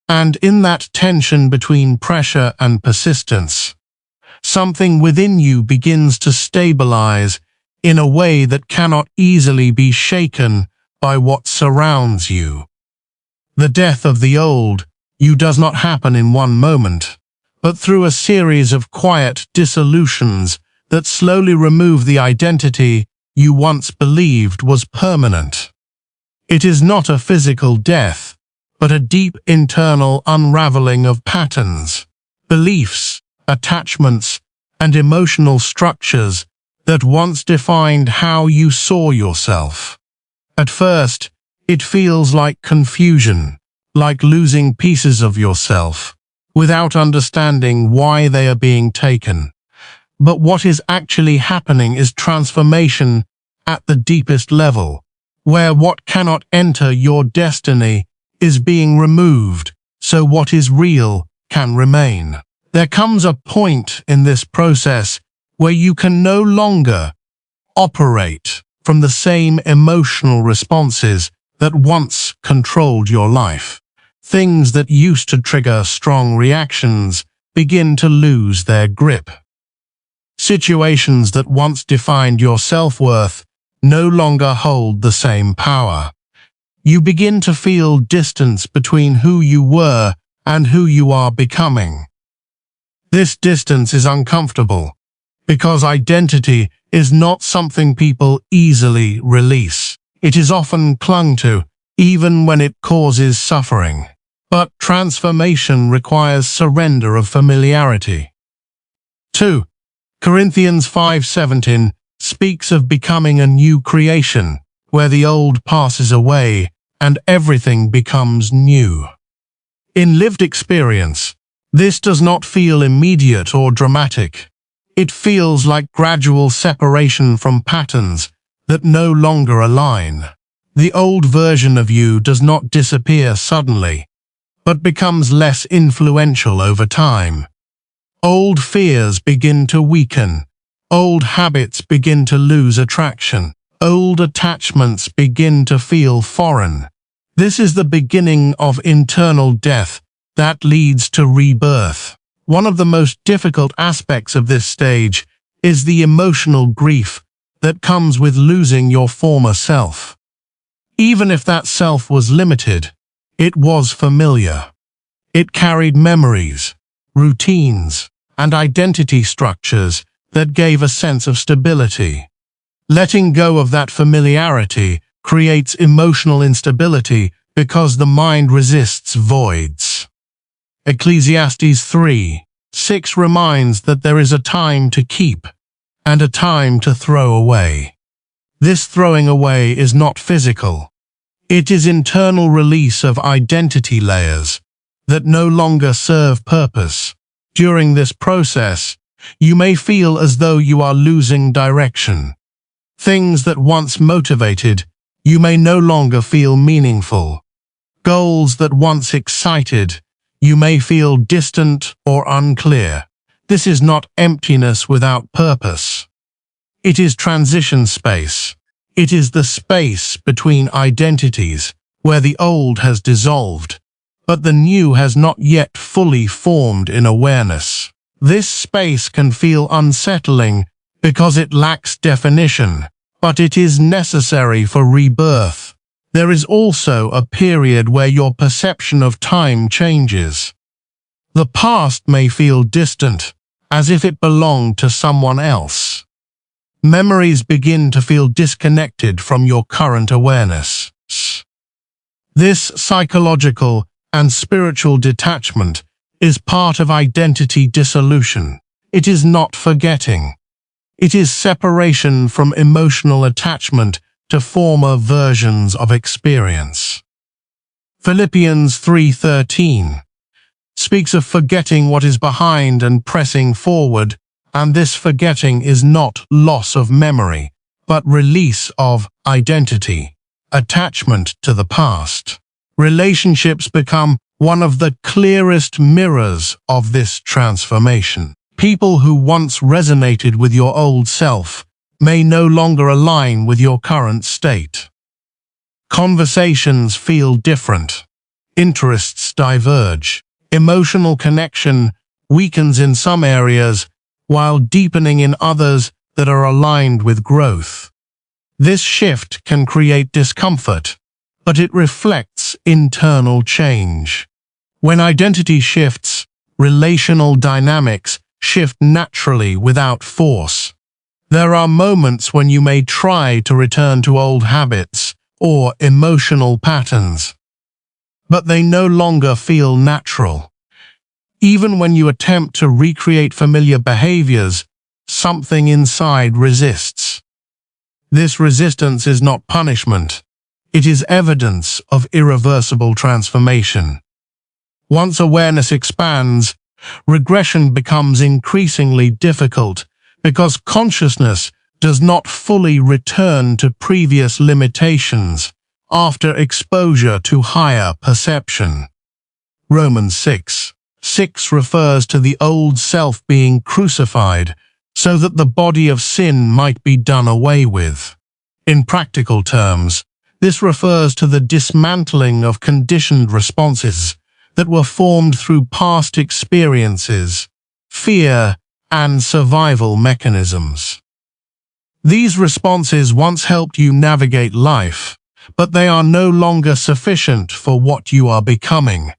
And in that tension between pressure and persistence, something within you begins to stabilize in a way that cannot easily be shaken by what surrounds you. The death of the old you does not happen in one moment, but through a series of quiet dissolutions that slowly remove the identity you once believed was permanent. It is not a physical death, but a deep internal unraveling of patterns, beliefs, attachments, and emotional structures that once defined how you saw yourself. At first, it feels like confusion, like losing pieces of yourself, without understanding why they are being taken. But what is actually happening is transformation at the deepest level, where what cannot enter your destiny is being removed, so what is real can remain. There comes a point in this process where you can no longer operate from the same emotional responses that once controlled your life. Things that used to trigger strong reactions begin to lose their grip. Situations that once defined your self-worth no longer hold the same power. You begin to feel distance between who you were and who you are becoming. This distance is uncomfortable, because identity is not something people easily release. It is often clung to, even when it causes suffering. But transformation requires surrender of familiarity. 2 Corinthians 5:17 speaks of becoming a new creation, where the old passes away and everything becomes new. In lived experience, this does not feel immediate or dramatic. It feels like gradual separation from patterns that no longer align. The old version of you does not disappear suddenly, but becomes less influential over time. Old fears begin to weaken. Old habits begin to lose attraction. Old attachments begin to feel foreign. This is the beginning of internal death that leads to rebirth. One of the most difficult aspects of this stage is the emotional grief that comes with losing your former self. Even if that self was limited, it was familiar. It carried memories, routines, and identity structures that gave a sense of stability. Letting go of that familiarity creates emotional instability because the mind resists voids. Ecclesiastes 3:6 reminds that there is a time to keep and a time to throw away. This throwing away is not physical. It is internal release of identity layers that no longer serve purpose. During this process, you may feel as though you are losing direction. Things that once motivated you may no longer feel meaningful. Goals that once excited you may feel distant or unclear. This is not emptiness without purpose. It is transition space. It is the space between identities where the old has dissolved, but the new has not yet fully formed in awareness. This space can feel unsettling because it lacks definition, but it is necessary for rebirth. There is also a period where your perception of time changes. The past may feel distant, as if it belonged to someone else. Memories begin to feel disconnected from your current awareness. This psychological and spiritual detachment is part of identity dissolution. It is not forgetting. It is separation from emotional attachment to former versions of experience. Philippians 3:13 speaks of forgetting what is behind and pressing forward, and this forgetting is not loss of memory, but release of identity, attachment to the past. Relationships become one of the clearest mirrors of this transformation. People who once resonated with your old self may no longer align with your current state. Conversations feel different. Interests diverge. Emotional connection weakens in some areas while deepening in others that are aligned with growth. This shift can create discomfort, but it reflects internal change. When identity shifts, relational dynamics shift naturally without force. There are moments when you may try to return to old habits or emotional patterns, but they no longer feel natural. Even when you attempt to recreate familiar behaviors, something inside resists. This resistance is not punishment. It is evidence of irreversible transformation. Once awareness expands, regression becomes increasingly difficult because consciousness does not fully return to previous limitations after exposure to higher perception. Romans 6:6 refers to the old self being crucified so that the body of sin might be done away with. In practical terms, this refers to the dismantling of conditioned responses that were formed through past experiences, fear, and survival mechanisms. These responses once helped you navigate life, but they are no longer sufficient for what you are becoming.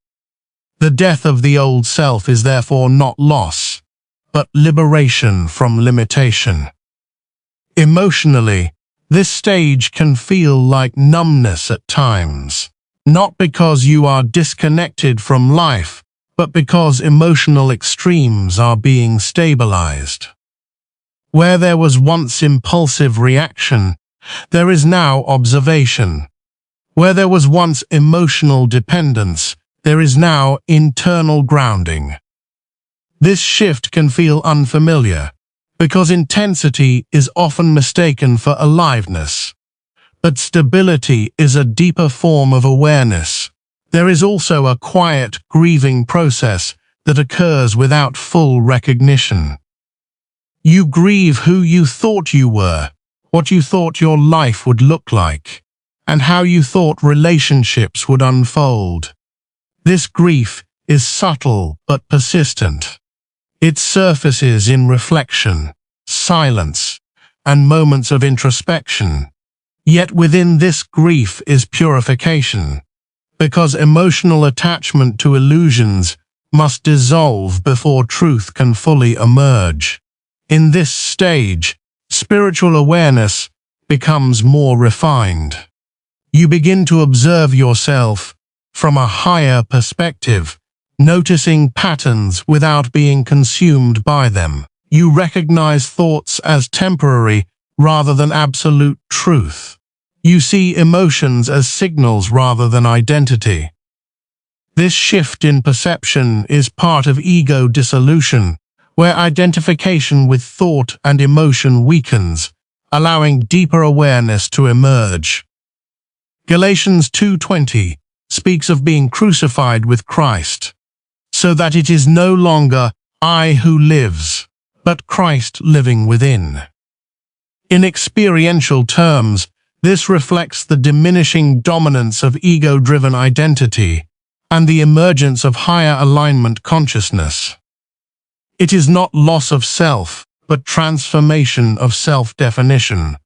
The death of the old self is therefore not loss, but liberation from limitation. Emotionally, this stage can feel like numbness at times, not because you are disconnected from life, but because emotional extremes are being stabilized. Where there was once impulsive reaction, there is now observation. Where there was once emotional dependence, there is now internal grounding. This shift can feel unfamiliar, because intensity is often mistaken for aliveness. But stability is a deeper form of awareness. There is also a quiet, grieving process that occurs without full recognition. You grieve who you thought you were, what you thought your life would look like, and how you thought relationships would unfold. This grief is subtle but persistent. It surfaces in reflection, silence, and moments of introspection. Yet within this grief is purification, because emotional attachment to illusions must dissolve before truth can fully emerge. In this stage, spiritual awareness becomes more refined. You begin to observe yourself from a higher perspective, noticing patterns without being consumed by them. You recognize thoughts as temporary rather than absolute truth. You see emotions as signals rather than identity. This shift in perception is part of ego dissolution, where identification with thought and emotion weakens, allowing deeper awareness to emerge. Galatians 2:20 speaks of being crucified with Christ, so that it is no longer I who lives, but Christ living within. In experiential terms, this reflects the diminishing dominance of ego-driven identity and the emergence of higher alignment consciousness. It is not loss of self, but transformation of self-definition.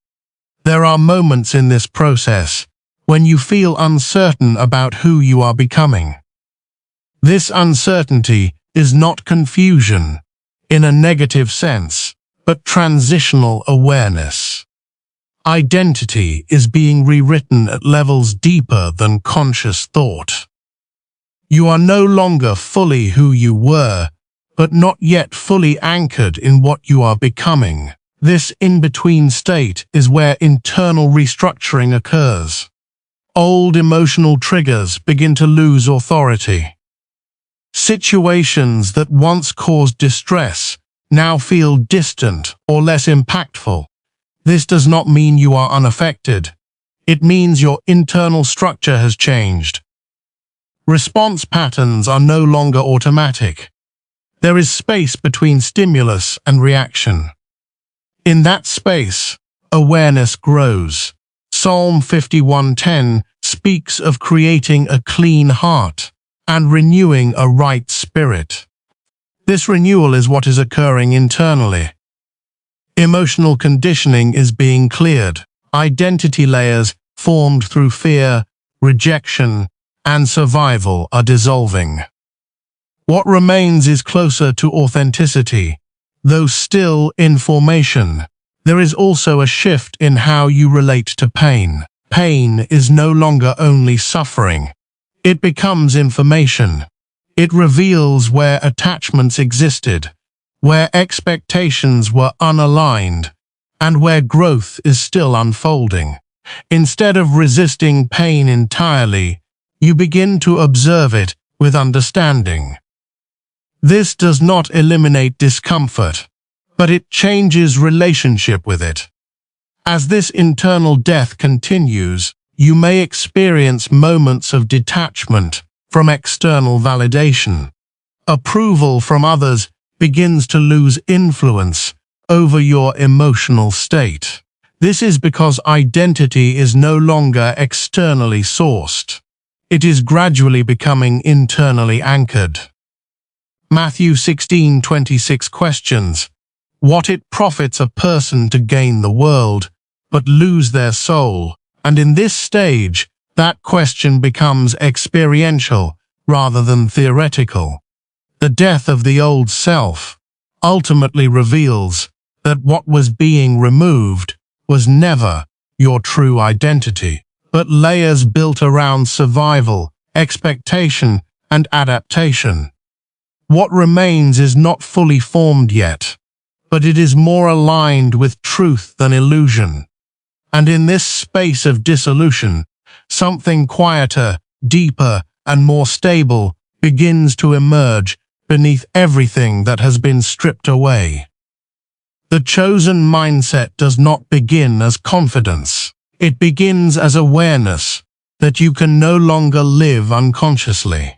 There are moments in this process when you feel uncertain about who you are becoming. This uncertainty is not confusion in a negative sense, but transitional awareness. Identity is being rewritten at levels deeper than conscious thought. You are no longer fully who you were, but not yet fully anchored in what you are becoming. This in-between state is where internal restructuring occurs. Old emotional triggers begin to lose authority. Situations that once caused distress now feel distant or less impactful. This does not mean you are unaffected. It means your internal structure has changed. Response patterns are no longer automatic. There is space between stimulus and reaction. In that space, awareness grows. Psalm 51:10 speaks of creating a clean heart and renewing a right spirit. This renewal is what is occurring internally. Emotional conditioning is being cleared. Identity layers formed through fear, rejection, and survival are dissolving. What remains is closer to authenticity, though still in formation. There is also a shift in how you relate to pain. Pain is no longer only suffering. It becomes information. It reveals where attachments existed, where expectations were unaligned, and where growth is still unfolding. Instead of resisting pain entirely, you begin to observe it with understanding. This does not eliminate discomfort, but it changes relationship with it. As this internal death continues, you may experience moments of detachment from external validation. Approval from others begins to lose influence over your emotional state. This is because identity is no longer externally sourced. It is gradually becoming internally anchored. Matthew 16:26 questions, "What it profits a person to gain the world, but lose their soul?" And in this stage, that question becomes experiential rather than theoretical. The death of the old self ultimately reveals that what was being removed was never your true identity, but layers built around survival, expectation, and adaptation. What remains is not fully formed yet, but it is more aligned with truth than illusion. And in this space of dissolution, something quieter, deeper, and more stable begins to emerge beneath everything that has been stripped away. The chosen mindset does not begin as confidence. It begins as awareness that you can no longer live unconsciously.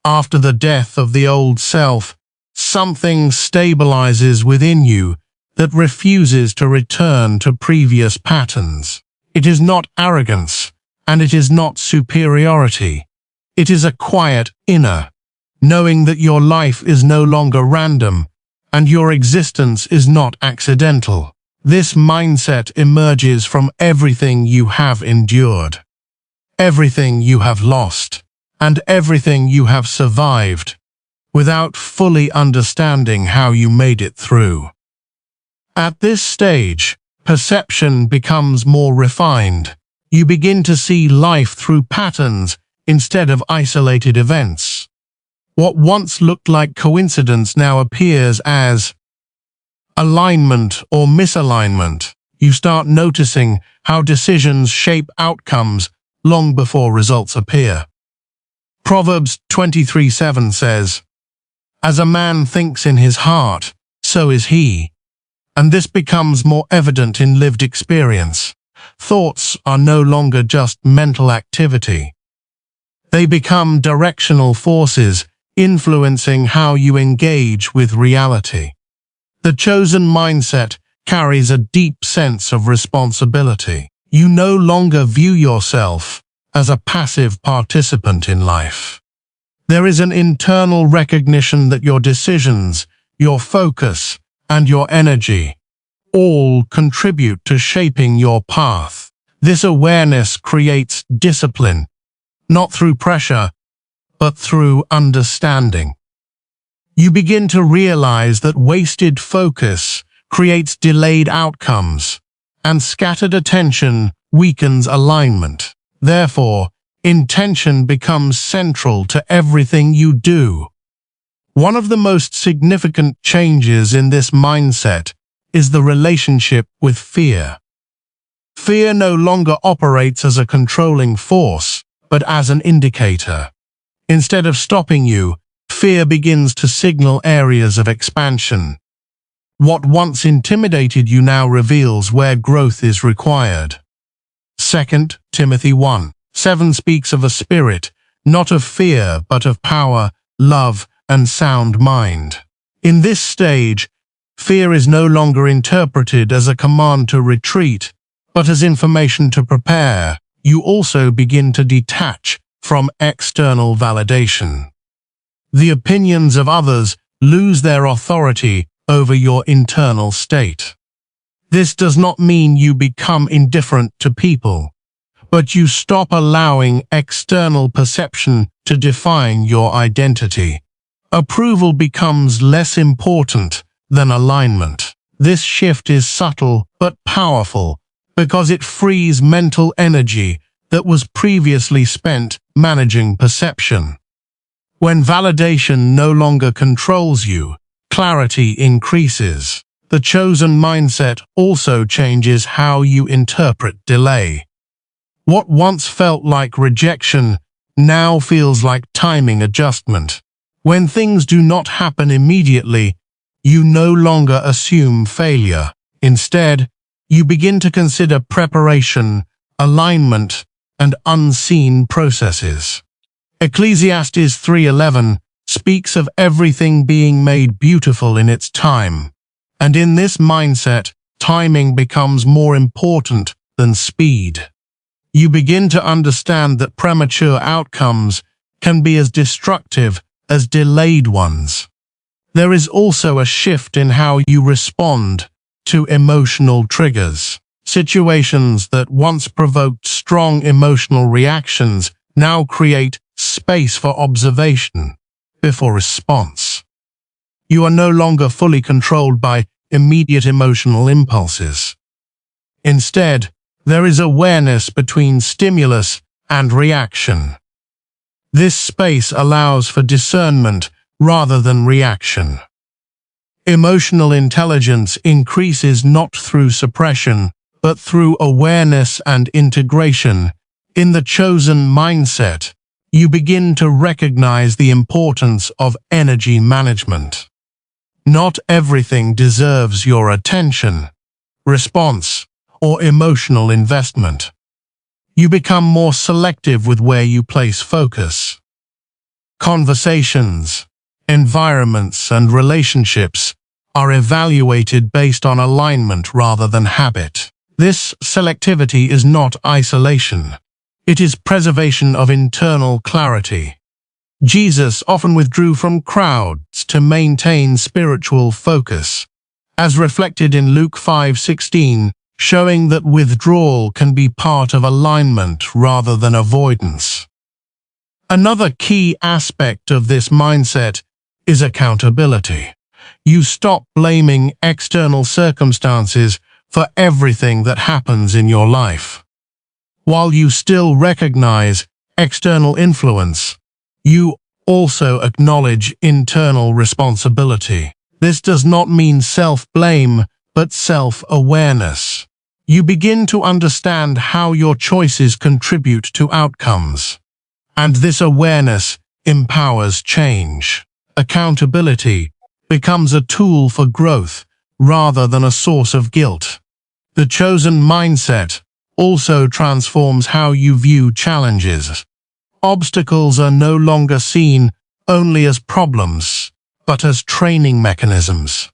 After the death of the old self, something stabilizes within you that refuses to return to previous patterns. It is not arrogance, and it is not superiority. It is a quiet inner, knowing that your life is no longer random, and your existence is not accidental. This mindset emerges from everything you have endured, everything you have lost, and everything you have survived, without fully understanding how you made it through. At this stage, perception becomes more refined. You begin to see life through patterns instead of isolated events. What once looked like coincidence now appears as alignment or misalignment. You start noticing how decisions shape outcomes long before results appear. Proverbs 23:7 says, "As a man thinks in his heart, so is he." And this becomes more evident in lived experience. Thoughts are no longer just mental activity. They become directional forces influencing how you engage with reality. The chosen mindset carries a deep sense of responsibility. You no longer view yourself as a passive participant in life. There is an internal recognition that your decisions, your focus, and your energy all contribute to shaping your path. This awareness creates discipline, not through pressure, but through understanding. You begin to realize that wasted focus creates delayed outcomes, and scattered attention weakens alignment. Therefore, intention becomes central to everything you do. One of the most significant changes in this mindset is the relationship with fear. Fear no longer operates as a controlling force, but as an indicator. Instead of stopping you, fear begins to signal areas of expansion. What once intimidated you now reveals where growth is required. 2 Timothy 1:7 speaks of a spirit, not of fear, but of power, love, and sound mind. In this stage, fear is no longer interpreted as a command to retreat, but as information to prepare. You also begin to detach from external validation. The opinions of others lose their authority over your internal state. This does not mean you become indifferent to people, but you stop allowing external perception to define your identity. Approval becomes less important than alignment. This shift is subtle but powerful because it frees mental energy that was previously spent managing perception. When validation no longer controls you, clarity increases. The chosen mindset also changes how you interpret delay. What once felt like rejection now feels like timing adjustment. When things do not happen immediately, you no longer assume failure. Instead, you begin to consider preparation, alignment, and unseen processes. Ecclesiastes 3:11 speaks of everything being made beautiful in its time. And in this mindset, timing becomes more important than speed. You begin to understand that premature outcomes can be as destructive as delayed ones. There is also a shift in how you respond to emotional triggers. Situations that once provoked strong emotional reactions now create space for observation before response. You are no longer fully controlled by immediate emotional impulses. Instead, there is awareness between stimulus and reaction. This space allows for discernment rather than reaction. Emotional intelligence increases not through suppression, but through awareness and integration. In the chosen mindset, you begin to recognize the importance of energy management. Not everything deserves your attention, response, or emotional investment. You become more selective with where you place focus. Conversations, environments, and relationships are evaluated based on alignment rather than habit. This selectivity is not isolation. It is preservation of internal clarity. Jesus often withdrew from crowds to maintain spiritual focus, as reflected in Luke 5:16, showing that withdrawal can be part of alignment rather than avoidance. Another key aspect of this mindset is accountability. You stop blaming external circumstances for everything that happens in your life. While you still recognize external influence, you also acknowledge internal responsibility. This does not mean self-blame, but self-awareness. You begin to understand how your choices contribute to outcomes. And this awareness empowers change. Accountability becomes a tool for growth rather than a source of guilt. The chosen mindset also transforms how you view challenges. Obstacles are no longer seen only as problems, but as training mechanisms.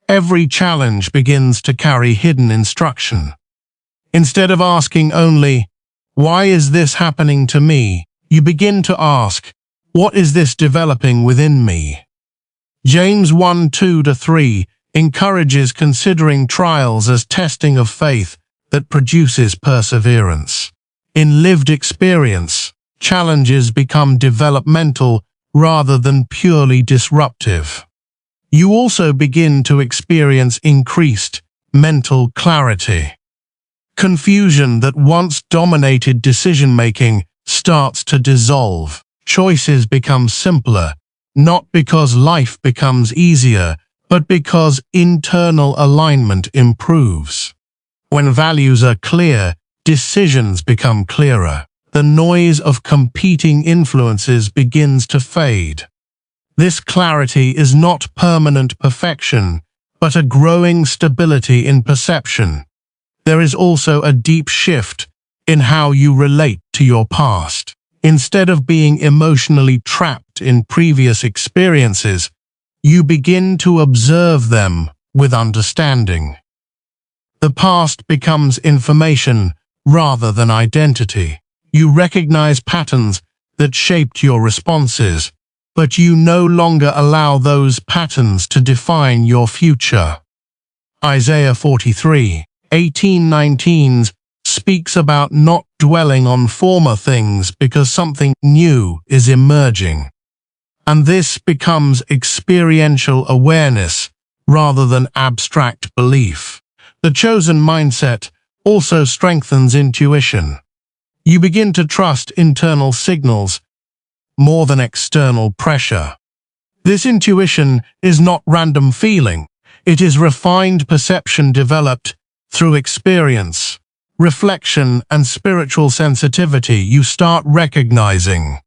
Every challenge begins to carry hidden instruction. Instead of asking only, "Why is this happening to me?" you begin to ask, "What is this developing within me?" James 1:2-3 encourages considering trials as testing of faith that produces perseverance. In lived experience, challenges become developmental rather than purely disruptive. You also begin to experience increased mental clarity. Confusion that once dominated decision-making starts to dissolve. Choices become simpler, not because life becomes easier, but because internal alignment improves. When values are clear, decisions become clearer. The noise of competing influences begins to fade. This clarity is not permanent perfection, but a growing stability in perception. There is also a deep shift in how you relate to your past. Instead of being emotionally trapped in previous experiences, you begin to observe them with understanding. The past becomes information rather than identity. You recognize patterns that shaped your responses, but you no longer allow those patterns to define your future. Isaiah 43:18-19 speaks about not dwelling on former things because something new is emerging. And this becomes experiential awareness rather than abstract belief. The chosen mindset also strengthens intuition. You begin to trust internal signals more than external pressure. This intuition is not random feeling. It is refined perception developed through experience, reflection, and spiritual sensitivity. You start recognizing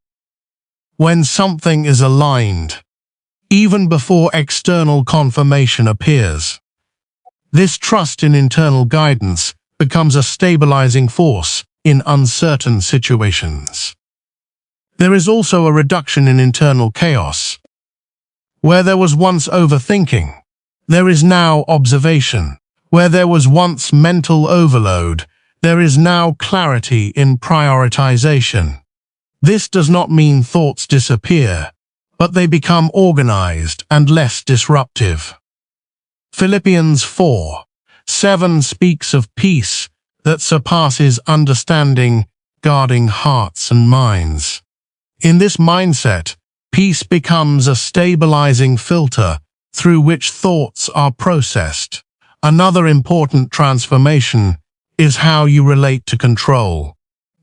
when something is aligned, even before external confirmation appears. This trust in internal guidance becomes a stabilizing force in uncertain situations. There is also a reduction in internal chaos. Where there was once overthinking, there is now observation. Where there was once mental overload, there is now clarity in prioritization. This does not mean thoughts disappear, but they become organized and less disruptive. Philippians 4:7 speaks of peace that surpasses understanding, guarding hearts and minds. In this mindset, peace becomes a stabilizing filter through which thoughts are processed. Another important transformation is how you relate to control.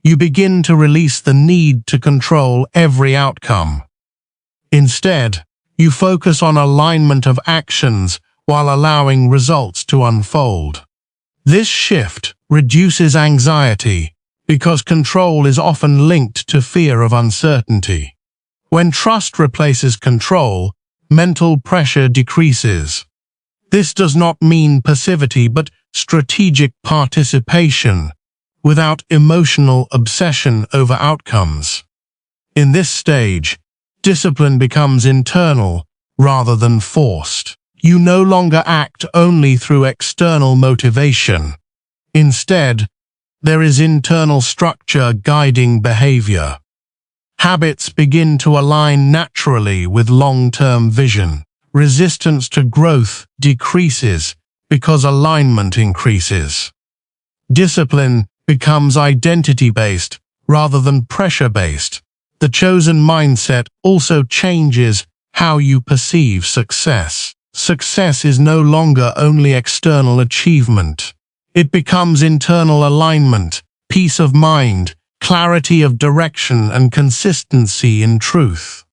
You begin to release the need to control every outcome. Instead, you focus on alignment of actions while allowing results to unfold. This shift reduces anxiety because control is often linked to fear of uncertainty. When trust replaces control, mental pressure decreases. This does not mean passivity but strategic participation, without emotional obsession over outcomes. In this stage, discipline becomes internal rather than forced. You no longer act only through external motivation. Instead, there is internal structure guiding behavior. Habits begin to align naturally with long-term vision. Resistance to growth decreases because alignment increases. Discipline becomes identity-based rather than pressure-based. The chosen mindset also changes how you perceive success. Success is no longer only external achievement. It becomes internal alignment, peace of mind, clarity of direction, and consistency in truth.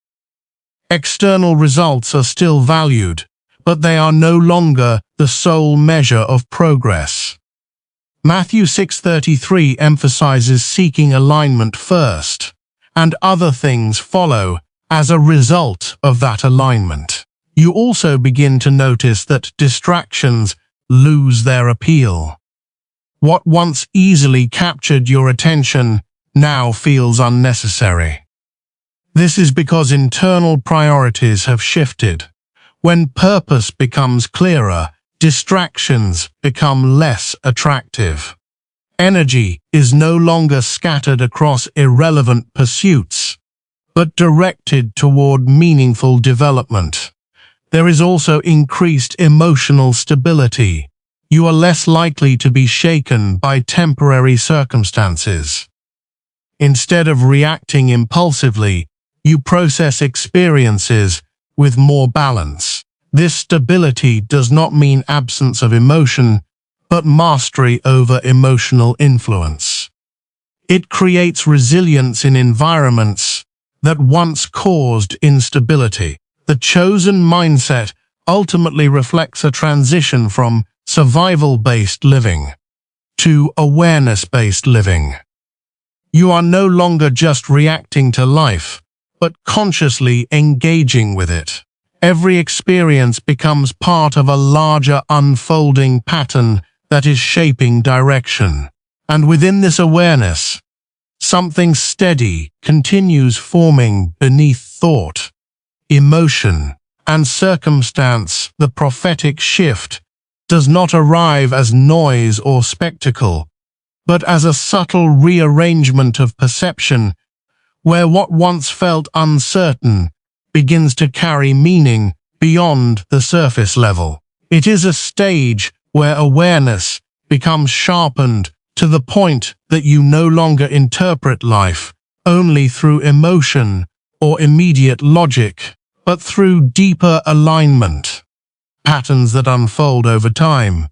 External results are still valued, but they are no longer the sole measure of progress. Matthew 6:33 emphasizes seeking alignment first, and other things follow as a result of that alignment. You also begin to notice that distractions lose their appeal. What once easily captured your attention now feels unnecessary. This is because internal priorities have shifted. When purpose becomes clearer, distractions become less attractive. Energy is no longer scattered across irrelevant pursuits, but directed toward meaningful development. There is also increased emotional stability. You are less likely to be shaken by temporary circumstances. Instead of reacting impulsively, you process experiences with more balance. This stability does not mean absence of emotion, but mastery over emotional influence. It creates resilience in environments that once caused instability. The chosen mindset ultimately reflects a transition from survival-based living to awareness-based living. You are no longer just reacting to life, but consciously engaging with it. Every experience becomes part of a larger unfolding pattern that is shaping direction. And within this awareness, something steady continues forming beneath thought, emotion, and circumstance. The prophetic shift does not arrive as noise or spectacle, but as a subtle rearrangement of perception, where what once felt uncertain begins to carry meaning beyond the surface level. It is a stage where awareness becomes sharpened to the point that you no longer interpret life only through emotion or immediate logic, but through deeper alignment, patterns that unfold over time.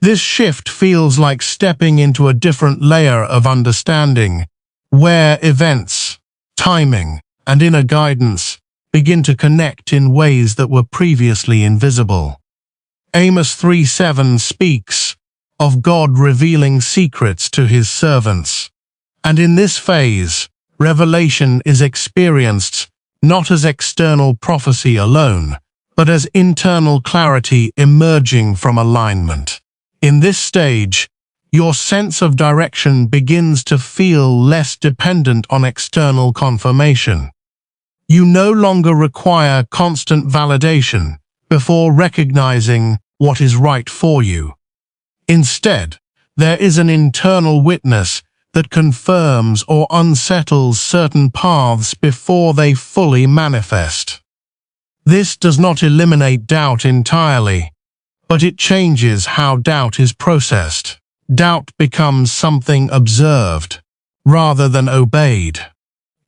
This shift feels like stepping into a different layer of understanding, where events, timing, and inner guidance begin to connect in ways that were previously invisible. Amos 3:7 speaks of God revealing secrets to his servants, and in this phase, revelation is experienced not as external prophecy alone, but as internal clarity emerging from alignment. In this stage, your sense of direction begins to feel less dependent on external confirmation. You no longer require constant validation before recognizing what is right for you. Instead, there is an internal witness that confirms or unsettles certain paths before they fully manifest. This does not eliminate doubt entirely, but it changes how doubt is processed. Doubt becomes something observed, rather than obeyed.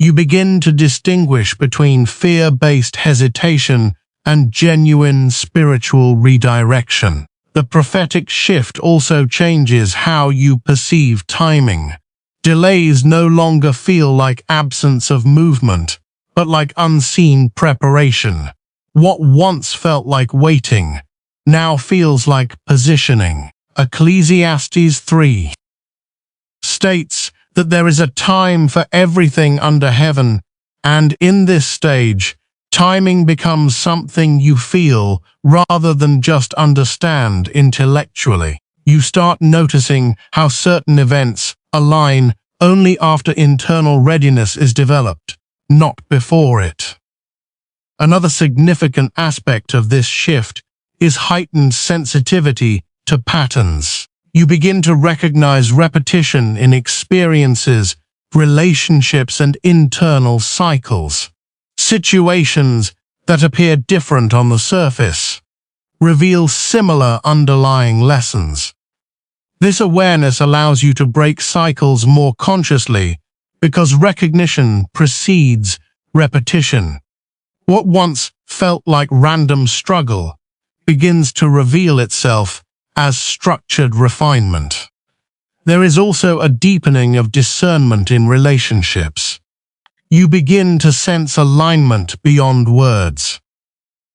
You begin to distinguish between fear-based hesitation and genuine spiritual redirection. The prophetic shift also changes how you perceive timing. Delays no longer feel like absence of movement, but like unseen preparation. What once felt like waiting now feels like positioning. Ecclesiastes 3 states that there is a time for everything under heaven, and in this stage, timing becomes something you feel rather than just understand intellectually. You start noticing how certain events align only after internal readiness is developed, not before it. Another significant aspect of this shift is heightened sensitivity to patterns. You begin to recognize repetition in experiences, relationships, and internal cycles. Situations that appear different on the surface reveal similar underlying lessons. This awareness allows you to break cycles more consciously because recognition precedes repetition. What once felt like random struggle begins to reveal itself as structured refinement. There is also a deepening of discernment in relationships. You begin to sense alignment beyond words.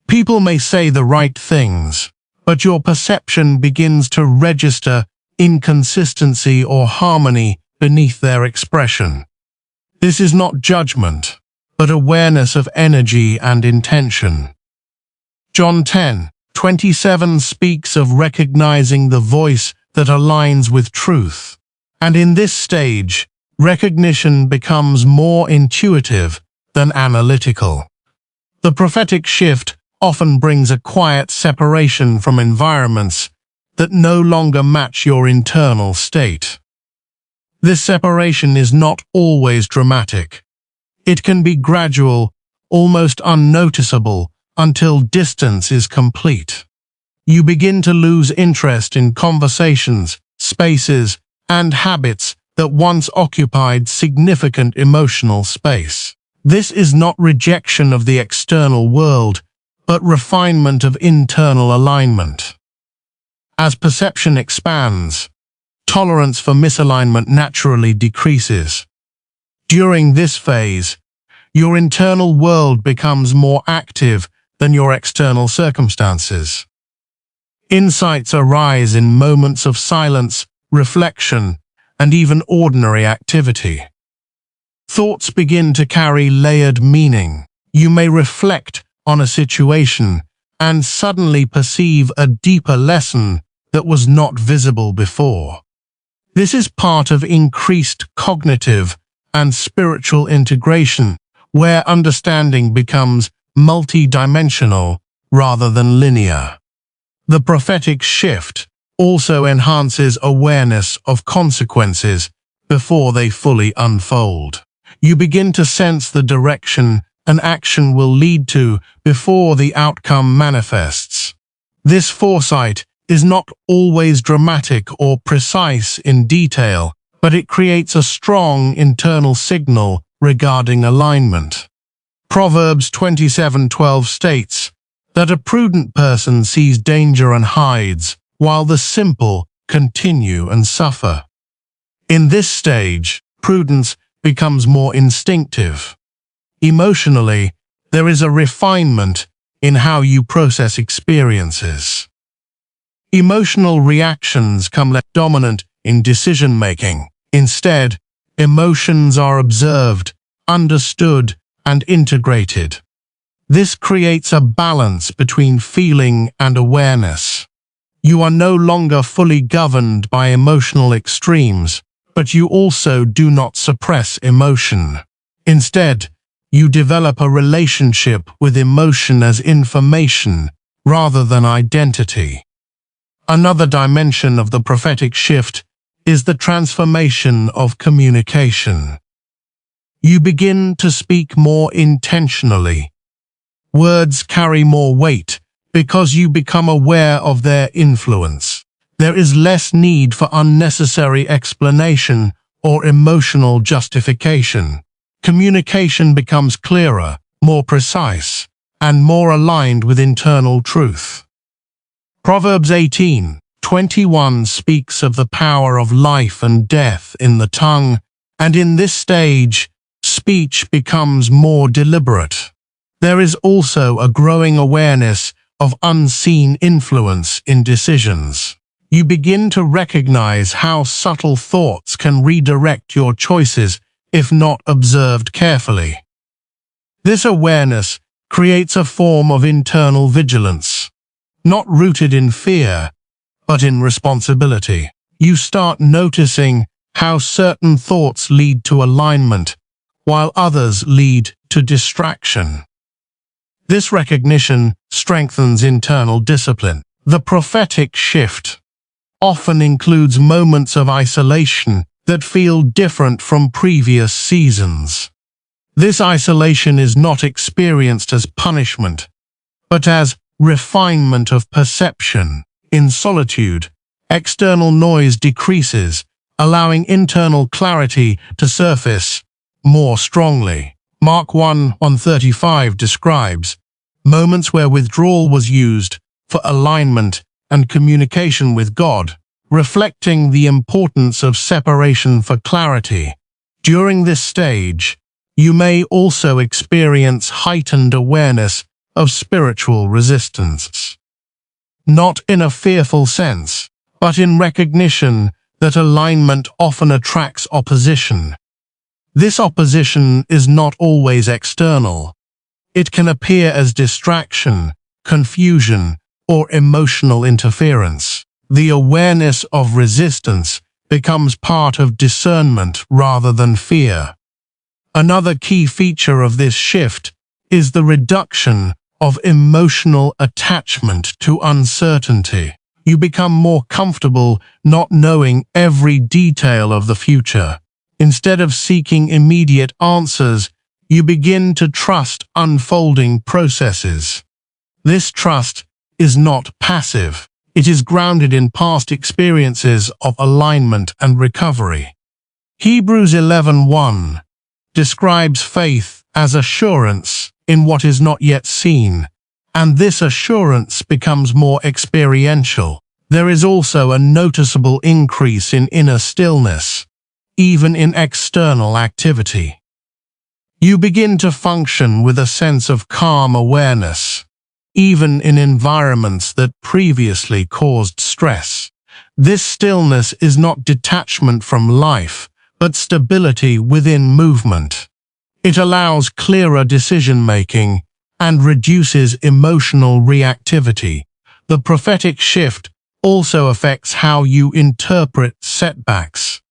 People may say the right things, but your perception begins to register inconsistency or harmony beneath their expression. This is not judgment, but awareness of energy and intention. John 10:27 speaks of recognizing the voice that aligns with truth. And in this stage, recognition becomes more intuitive than analytical. The prophetic shift often brings a quiet separation from environments that no longer match your internal state. This separation is not always dramatic. It can be gradual, almost unnoticeable, until distance is complete. You begin to lose interest in conversations, spaces, and habits that once occupied significant emotional space. This is not rejection of the external world, but refinement of internal alignment. As perception expands, tolerance for misalignment naturally decreases. During this phase, your internal world becomes more active than your external circumstances. Insights arise in moments of silence, reflection, and even ordinary activity. Thoughts begin to carry layered meaning. You may reflect on a situation and suddenly perceive a deeper lesson that was not visible before. This is part of increased cognitive and spiritual integration, where understanding becomes multi-dimensional rather than linear. The prophetic shift also enhances awareness of consequences before they fully unfold. You begin to sense the direction an action will lead to before the outcome manifests. This foresight is not always dramatic or precise in detail, but it creates a strong internal signal regarding alignment. Proverbs 27:12 states that a prudent person sees danger and hides, while the simple continue and suffer. In this stage, prudence becomes more instinctive. Emotionally, there is a refinement in how you process experiences. Emotional reactions come less dominant in decision-making. Instead, emotions are observed, understood, and integrated. This creates a balance between feeling and awareness. You are no longer fully governed by emotional extremes, but you also do not suppress emotion. Instead, you develop a relationship with emotion as information rather than identity. Another dimension of the prophetic shift is the transformation of communication. You begin to speak more intentionally. Words carry more weight because you become aware of their influence. There is less need for unnecessary explanation or emotional justification. Communication becomes clearer, more precise, and more aligned with internal truth. Proverbs 18:21 speaks of the power of life and death in the tongue, and in this stage, speech becomes more deliberate. There is also a growing awareness of unseen influence in decisions. You begin to recognize how subtle thoughts can redirect your choices if not observed carefully. This awareness creates a form of internal vigilance, not rooted in fear, but in responsibility. You start noticing how certain thoughts lead to alignment, while others lead to distraction. This recognition strengthens internal discipline. The prophetic shift often includes moments of isolation that feel different from previous seasons. This isolation is not experienced as punishment, but as refinement of perception. In solitude, external noise decreases, allowing internal clarity to surface more strongly. Mark 1:135 describes moments where withdrawal was used for alignment and communication with God, reflecting the importance of separation for clarity. During this stage, you may also experience heightened awareness of spiritual resistance. Not in a fearful sense, but in recognition that alignment often attracts opposition. This opposition is not always external. It can appear as distraction, confusion, or emotional interference. The awareness of resistance becomes part of discernment rather than fear. Another key feature of this shift is the reduction of emotional attachment to uncertainty. You become more comfortable not knowing every detail of the future. Instead of seeking immediate answers, you begin to trust unfolding processes. This trust is not passive. It is grounded in past experiences of alignment and recovery. Hebrews 11:1 describes faith as assurance in what is not yet seen, and this assurance becomes more experiential. There is also a noticeable increase in inner stillness, even in external activity. You begin to function with a sense of calm awareness, even in environments that previously caused stress. This stillness is not detachment from life, but stability within movement. It allows clearer decision-making and reduces emotional reactivity. The prophetic shift also affects how you interpret setbacks.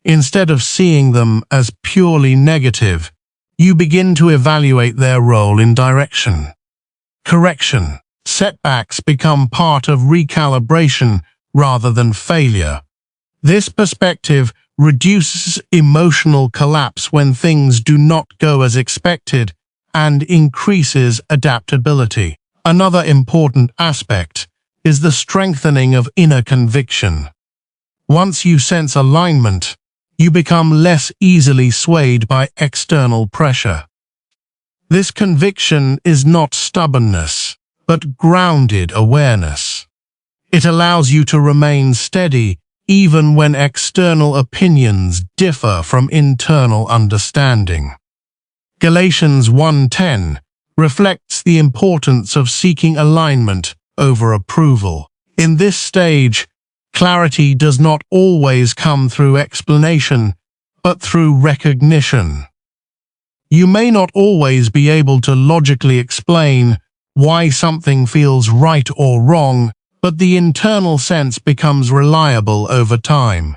Instead of seeing them as purely negative, you begin to evaluate their role in direction. Correction. Setbacks become part of recalibration rather than failure. This perspective reduces emotional collapse when things do not go as expected and increases adaptability. Another important aspect is the strengthening of inner conviction. Once you sense alignment, you become less easily swayed by external pressure. This conviction is not stubbornness, but grounded awareness. It allows you to remain steady even when external opinions differ from internal understanding. Galatians 1:10 reflects the importance of seeking alignment over approval. In this stage, clarity does not always come through explanation, but through recognition. You may not always be able to logically explain why something feels right or wrong, but the internal sense becomes reliable over time.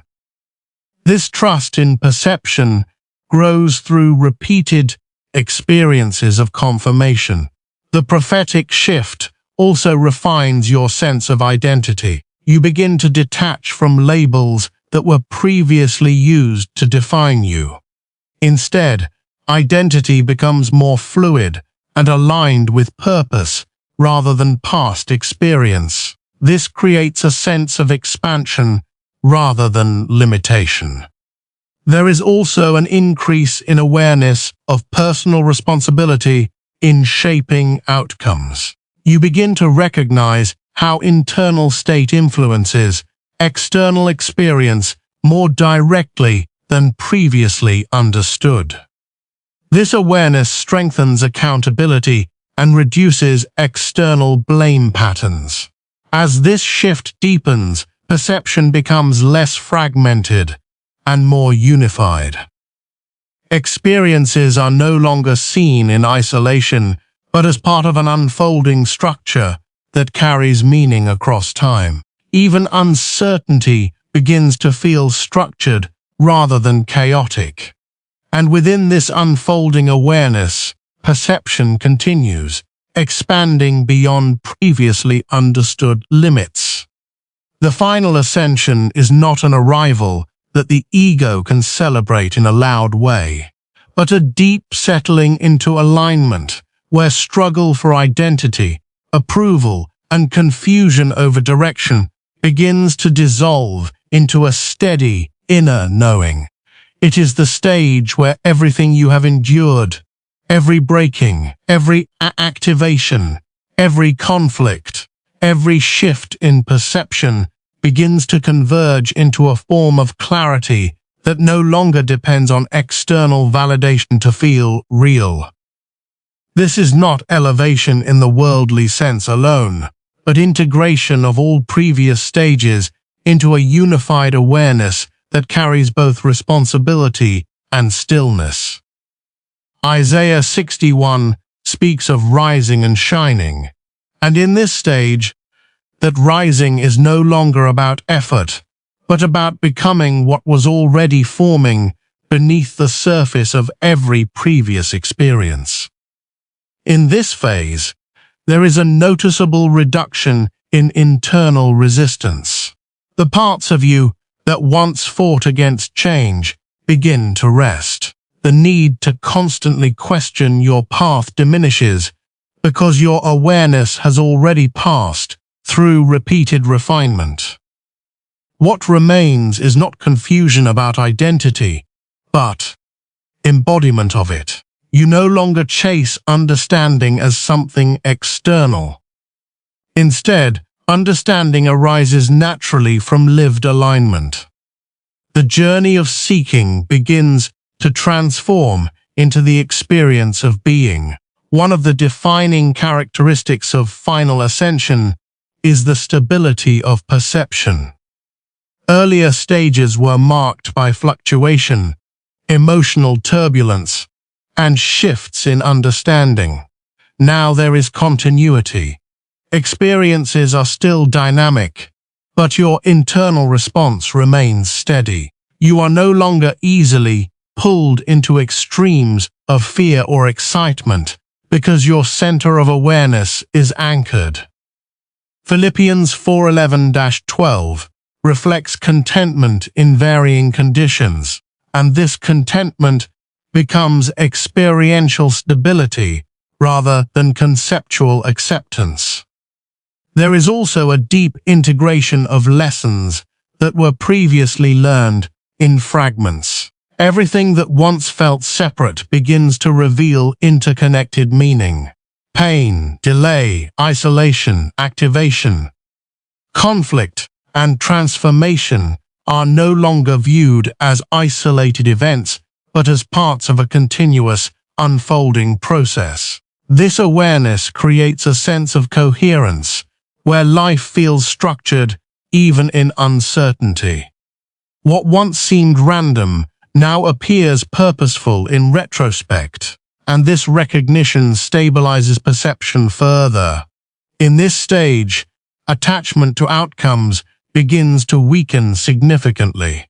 This trust in perception grows through repeated experiences of confirmation. The prophetic shift also refines your sense of identity. You begin to detach from labels that were previously used to define you. Instead, identity becomes more fluid and aligned with purpose rather than past experience. This creates a sense of expansion rather than limitation. There is also an increase in awareness of personal responsibility in shaping outcomes. You begin to recognize how internal state influences external experience more directly than previously understood. This awareness strengthens accountability and reduces external blame patterns. As this shift deepens, perception becomes less fragmented and more unified. Experiences are no longer seen in isolation, but as part of an unfolding structure that carries meaning across time. Even uncertainty begins to feel structured rather than chaotic. And within this unfolding awareness, perception continues, expanding beyond previously understood limits. The final ascension is not an arrival that the ego can celebrate in a loud way, but a deep settling into alignment where struggle for identity, approval, and confusion over direction begins to dissolve into a steady inner knowing. It is the stage where everything you have endured, every breaking, every activation, every conflict, every shift in perception begins to converge into a form of clarity that no longer depends on external validation to feel real. This is not elevation in the worldly sense alone, but integration of all previous stages into a unified awareness that carries both responsibility and stillness. Isaiah 61 speaks of rising and shining, and in this stage, that rising is no longer about effort, but about becoming what was already forming beneath the surface of every previous experience. In this phase, there is a noticeable reduction in internal resistance. The parts of you that once fought against change begin to rest. The need to constantly question your path diminishes because your awareness has already passed through repeated refinement. What remains is not confusion about identity, but embodiment of it. You no longer chase understanding as something external. Instead, understanding arises naturally from lived alignment. The journey of seeking begins to transform into the experience of being. One of the defining characteristics of final ascension is the stability of perception. Earlier stages were marked by fluctuation, emotional turbulence, and shifts in understanding. Now there is continuity. Experiences are still dynamic, but your internal response remains steady. You are no longer easily pulled into extremes of fear or excitement because your center of awareness is anchored. Philippians 4:11-12 reflects contentment in varying conditions, and this contentment becomes experiential stability rather than conceptual acceptance. There is also a deep integration of lessons that were previously learned in fragments. Everything that once felt separate begins to reveal interconnected meaning. Pain, delay, isolation, activation, conflict, and transformation are no longer viewed as isolated events, but as parts of a continuous, unfolding process. This awareness creates a sense of coherence, where life feels structured even in uncertainty. What once seemed random now appears purposeful in retrospect, and this recognition stabilizes perception further. In this stage, attachment to outcomes begins to weaken significantly.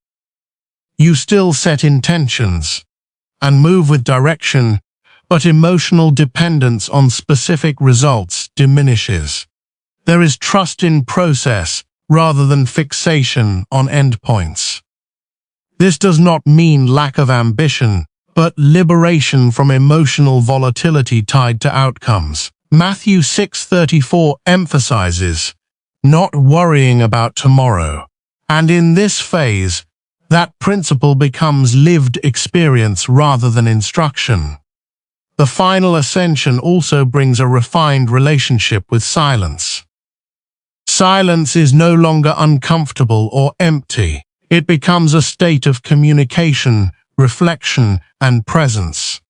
You still set intentions and move with direction, but emotional dependence on specific results diminishes. There is trust in process rather than fixation on endpoints. This does not mean lack of ambition, but liberation from emotional volatility tied to outcomes. Matthew 6:34 emphasizes not worrying about tomorrow, and in this phase, that principle becomes lived experience rather than instruction. The final ascension also brings a refined relationship with silence. Silence is no longer uncomfortable or empty. It becomes a state of communication, reflection, and presence.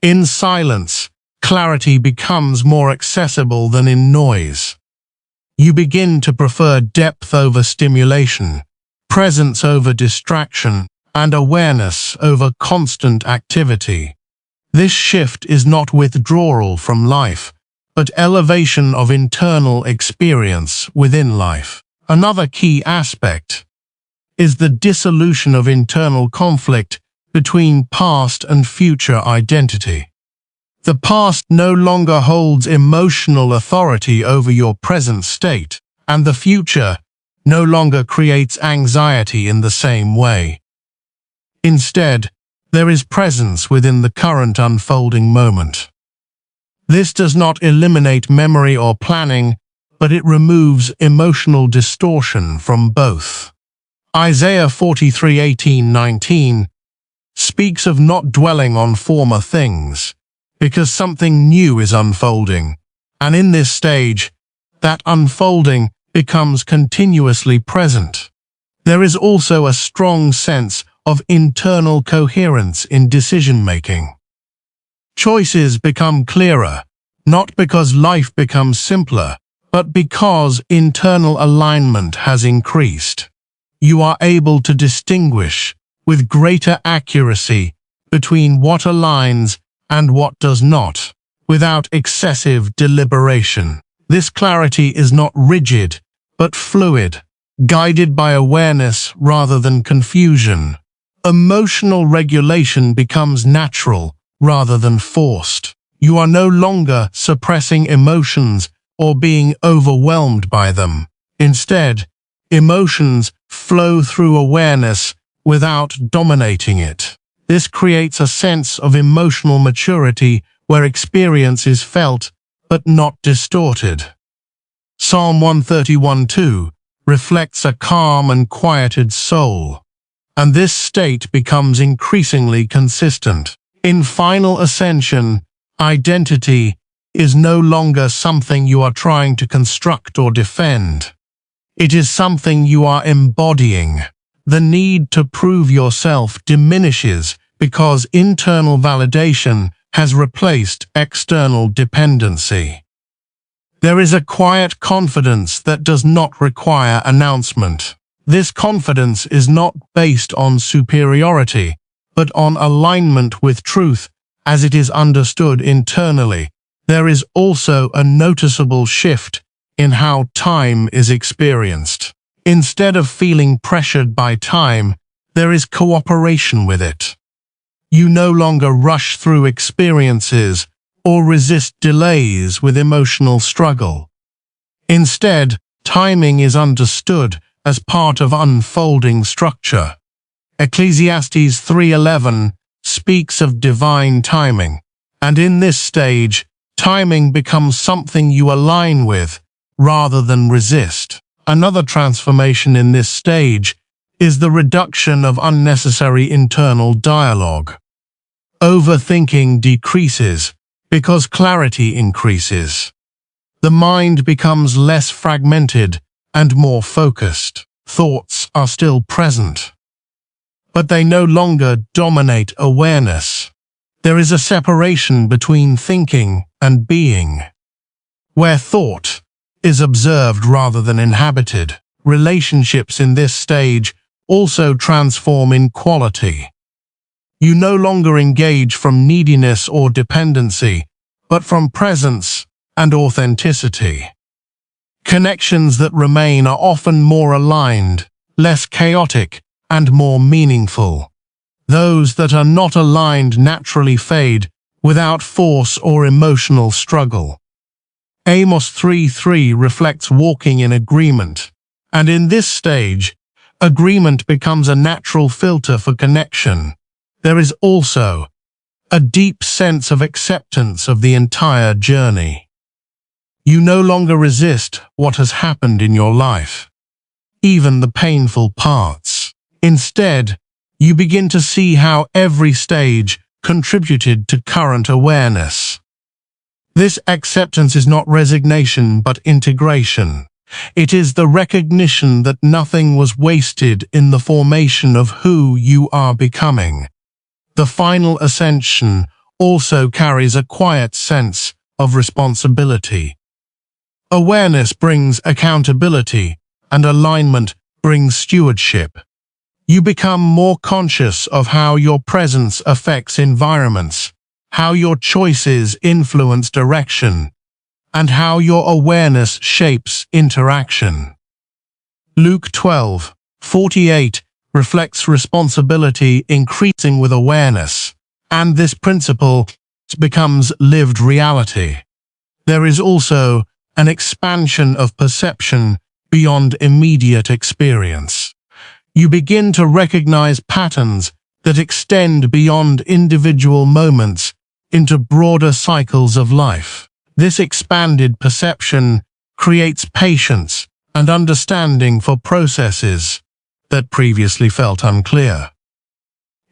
In silence, clarity becomes more accessible than in noise. You begin to prefer depth over stimulation, presence over distraction, and awareness over constant activity. This shift is not withdrawal from life, but elevation of internal experience within life. Another key aspect is the dissolution of internal conflict between past and future identity. The past no longer holds emotional authority over your present state, and the future no longer creates anxiety in the same way. Instead, there is presence within the current unfolding moment. This does not eliminate memory or planning, but it removes emotional distortion from both. Isaiah 43:18-19 speaks of not dwelling on former things, because something new is unfolding, and in this stage, that unfolding becomes continuously present. There is also a strong sense of internal coherence in decision-making. Choices become clearer, not because life becomes simpler, but because internal alignment has increased. You are able to distinguish with greater accuracy between what aligns and what does not, without excessive deliberation. This clarity is not rigid, but fluid, guided by awareness rather than confusion. Emotional regulation becomes natural rather than forced. You are no longer suppressing emotions or being overwhelmed by them. Instead, emotions flow through awareness without dominating it. This creates a sense of emotional maturity where experience is felt but not distorted. Psalm 131:2 reflects a calm and quieted soul, and this state becomes increasingly consistent. In final ascension, identity is no longer something you are trying to construct or defend. It is something you are embodying. The need to prove yourself diminishes because internal validation has replaced external dependency. There is a quiet confidence that does not require announcement. This confidence is not based on superiority, but on alignment with truth as it is understood internally. There is also a noticeable shift in how time is experienced. Instead of feeling pressured by time, there is cooperation with it. You no longer rush through experiences or resist delays with emotional struggle. Instead, timing is understood as part of unfolding structure. Ecclesiastes 3:11 speaks of divine timing, and in this stage, timing becomes something you align with rather than resist. Another transformation in this stage is the reduction of unnecessary internal dialogue. Overthinking decreases because clarity increases. The mind becomes less fragmented and more focused. Thoughts are still present, but they no longer dominate awareness. There is a separation between thinking and being, where thought is observed rather than inhabited. Relationships in this stage also transform in quality. You no longer engage from neediness or dependency, but from presence and authenticity. Connections that remain are often more aligned, less chaotic, and more meaningful. Those that are not aligned naturally fade without force or emotional struggle. Amos 3:3 reflects walking in agreement, and in this stage, agreement becomes a natural filter for connection. There is also a deep sense of acceptance of the entire journey. You no longer resist what has happened in your life, even the painful parts. Instead, you begin to see how every stage contributed to current awareness. This acceptance is not resignation but integration. It is the recognition that nothing was wasted in the formation of who you are becoming. The final ascension also carries a quiet sense of responsibility. Awareness brings accountability, and alignment brings stewardship. You become more conscious of how your presence affects environments, how your choices influence direction, and how your awareness shapes interaction. Luke 12:48 reflects responsibility increasing with awareness, and this principle becomes lived reality. There is also an expansion of perception beyond immediate experience. You begin to recognize patterns that extend beyond individual moments into broader cycles of life. This expanded perception creates patience and understanding for processes that previously felt unclear.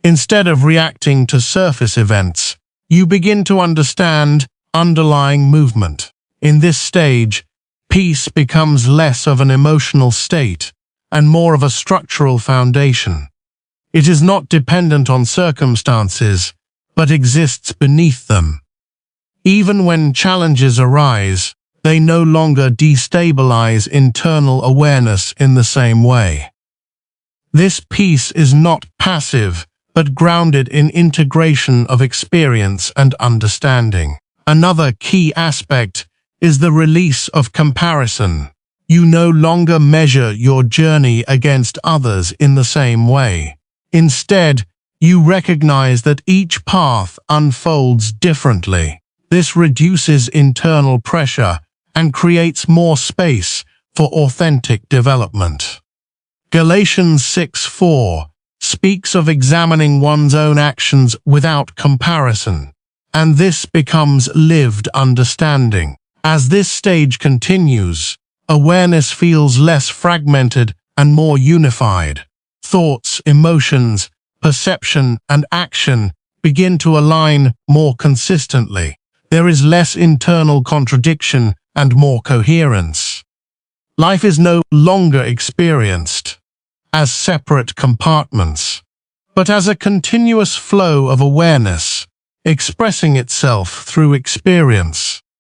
Instead of reacting to surface events, you begin to understand underlying movement. In this stage, peace becomes less of an emotional state and more of a structural foundation. It is not dependent on circumstances, but exists beneath them. Even when challenges arise, they no longer destabilize internal awareness in the same way. This peace is not passive, but grounded in integration of experience and understanding. Another key aspect is the release of comparison. You no longer measure your journey against others in the same way. Instead, you recognize that each path unfolds differently. This reduces internal pressure and creates more space for authentic development. Galatians 6:4 speaks of examining one's own actions without comparison, and this becomes lived understanding. As this stage continues, awareness feels less fragmented and more unified. Thoughts, emotions, perception, and action begin to align more consistently. There is less internal contradiction and more coherence. Life is no longer experienced as separate compartments, but as a continuous flow of awareness, expressing itself through experience.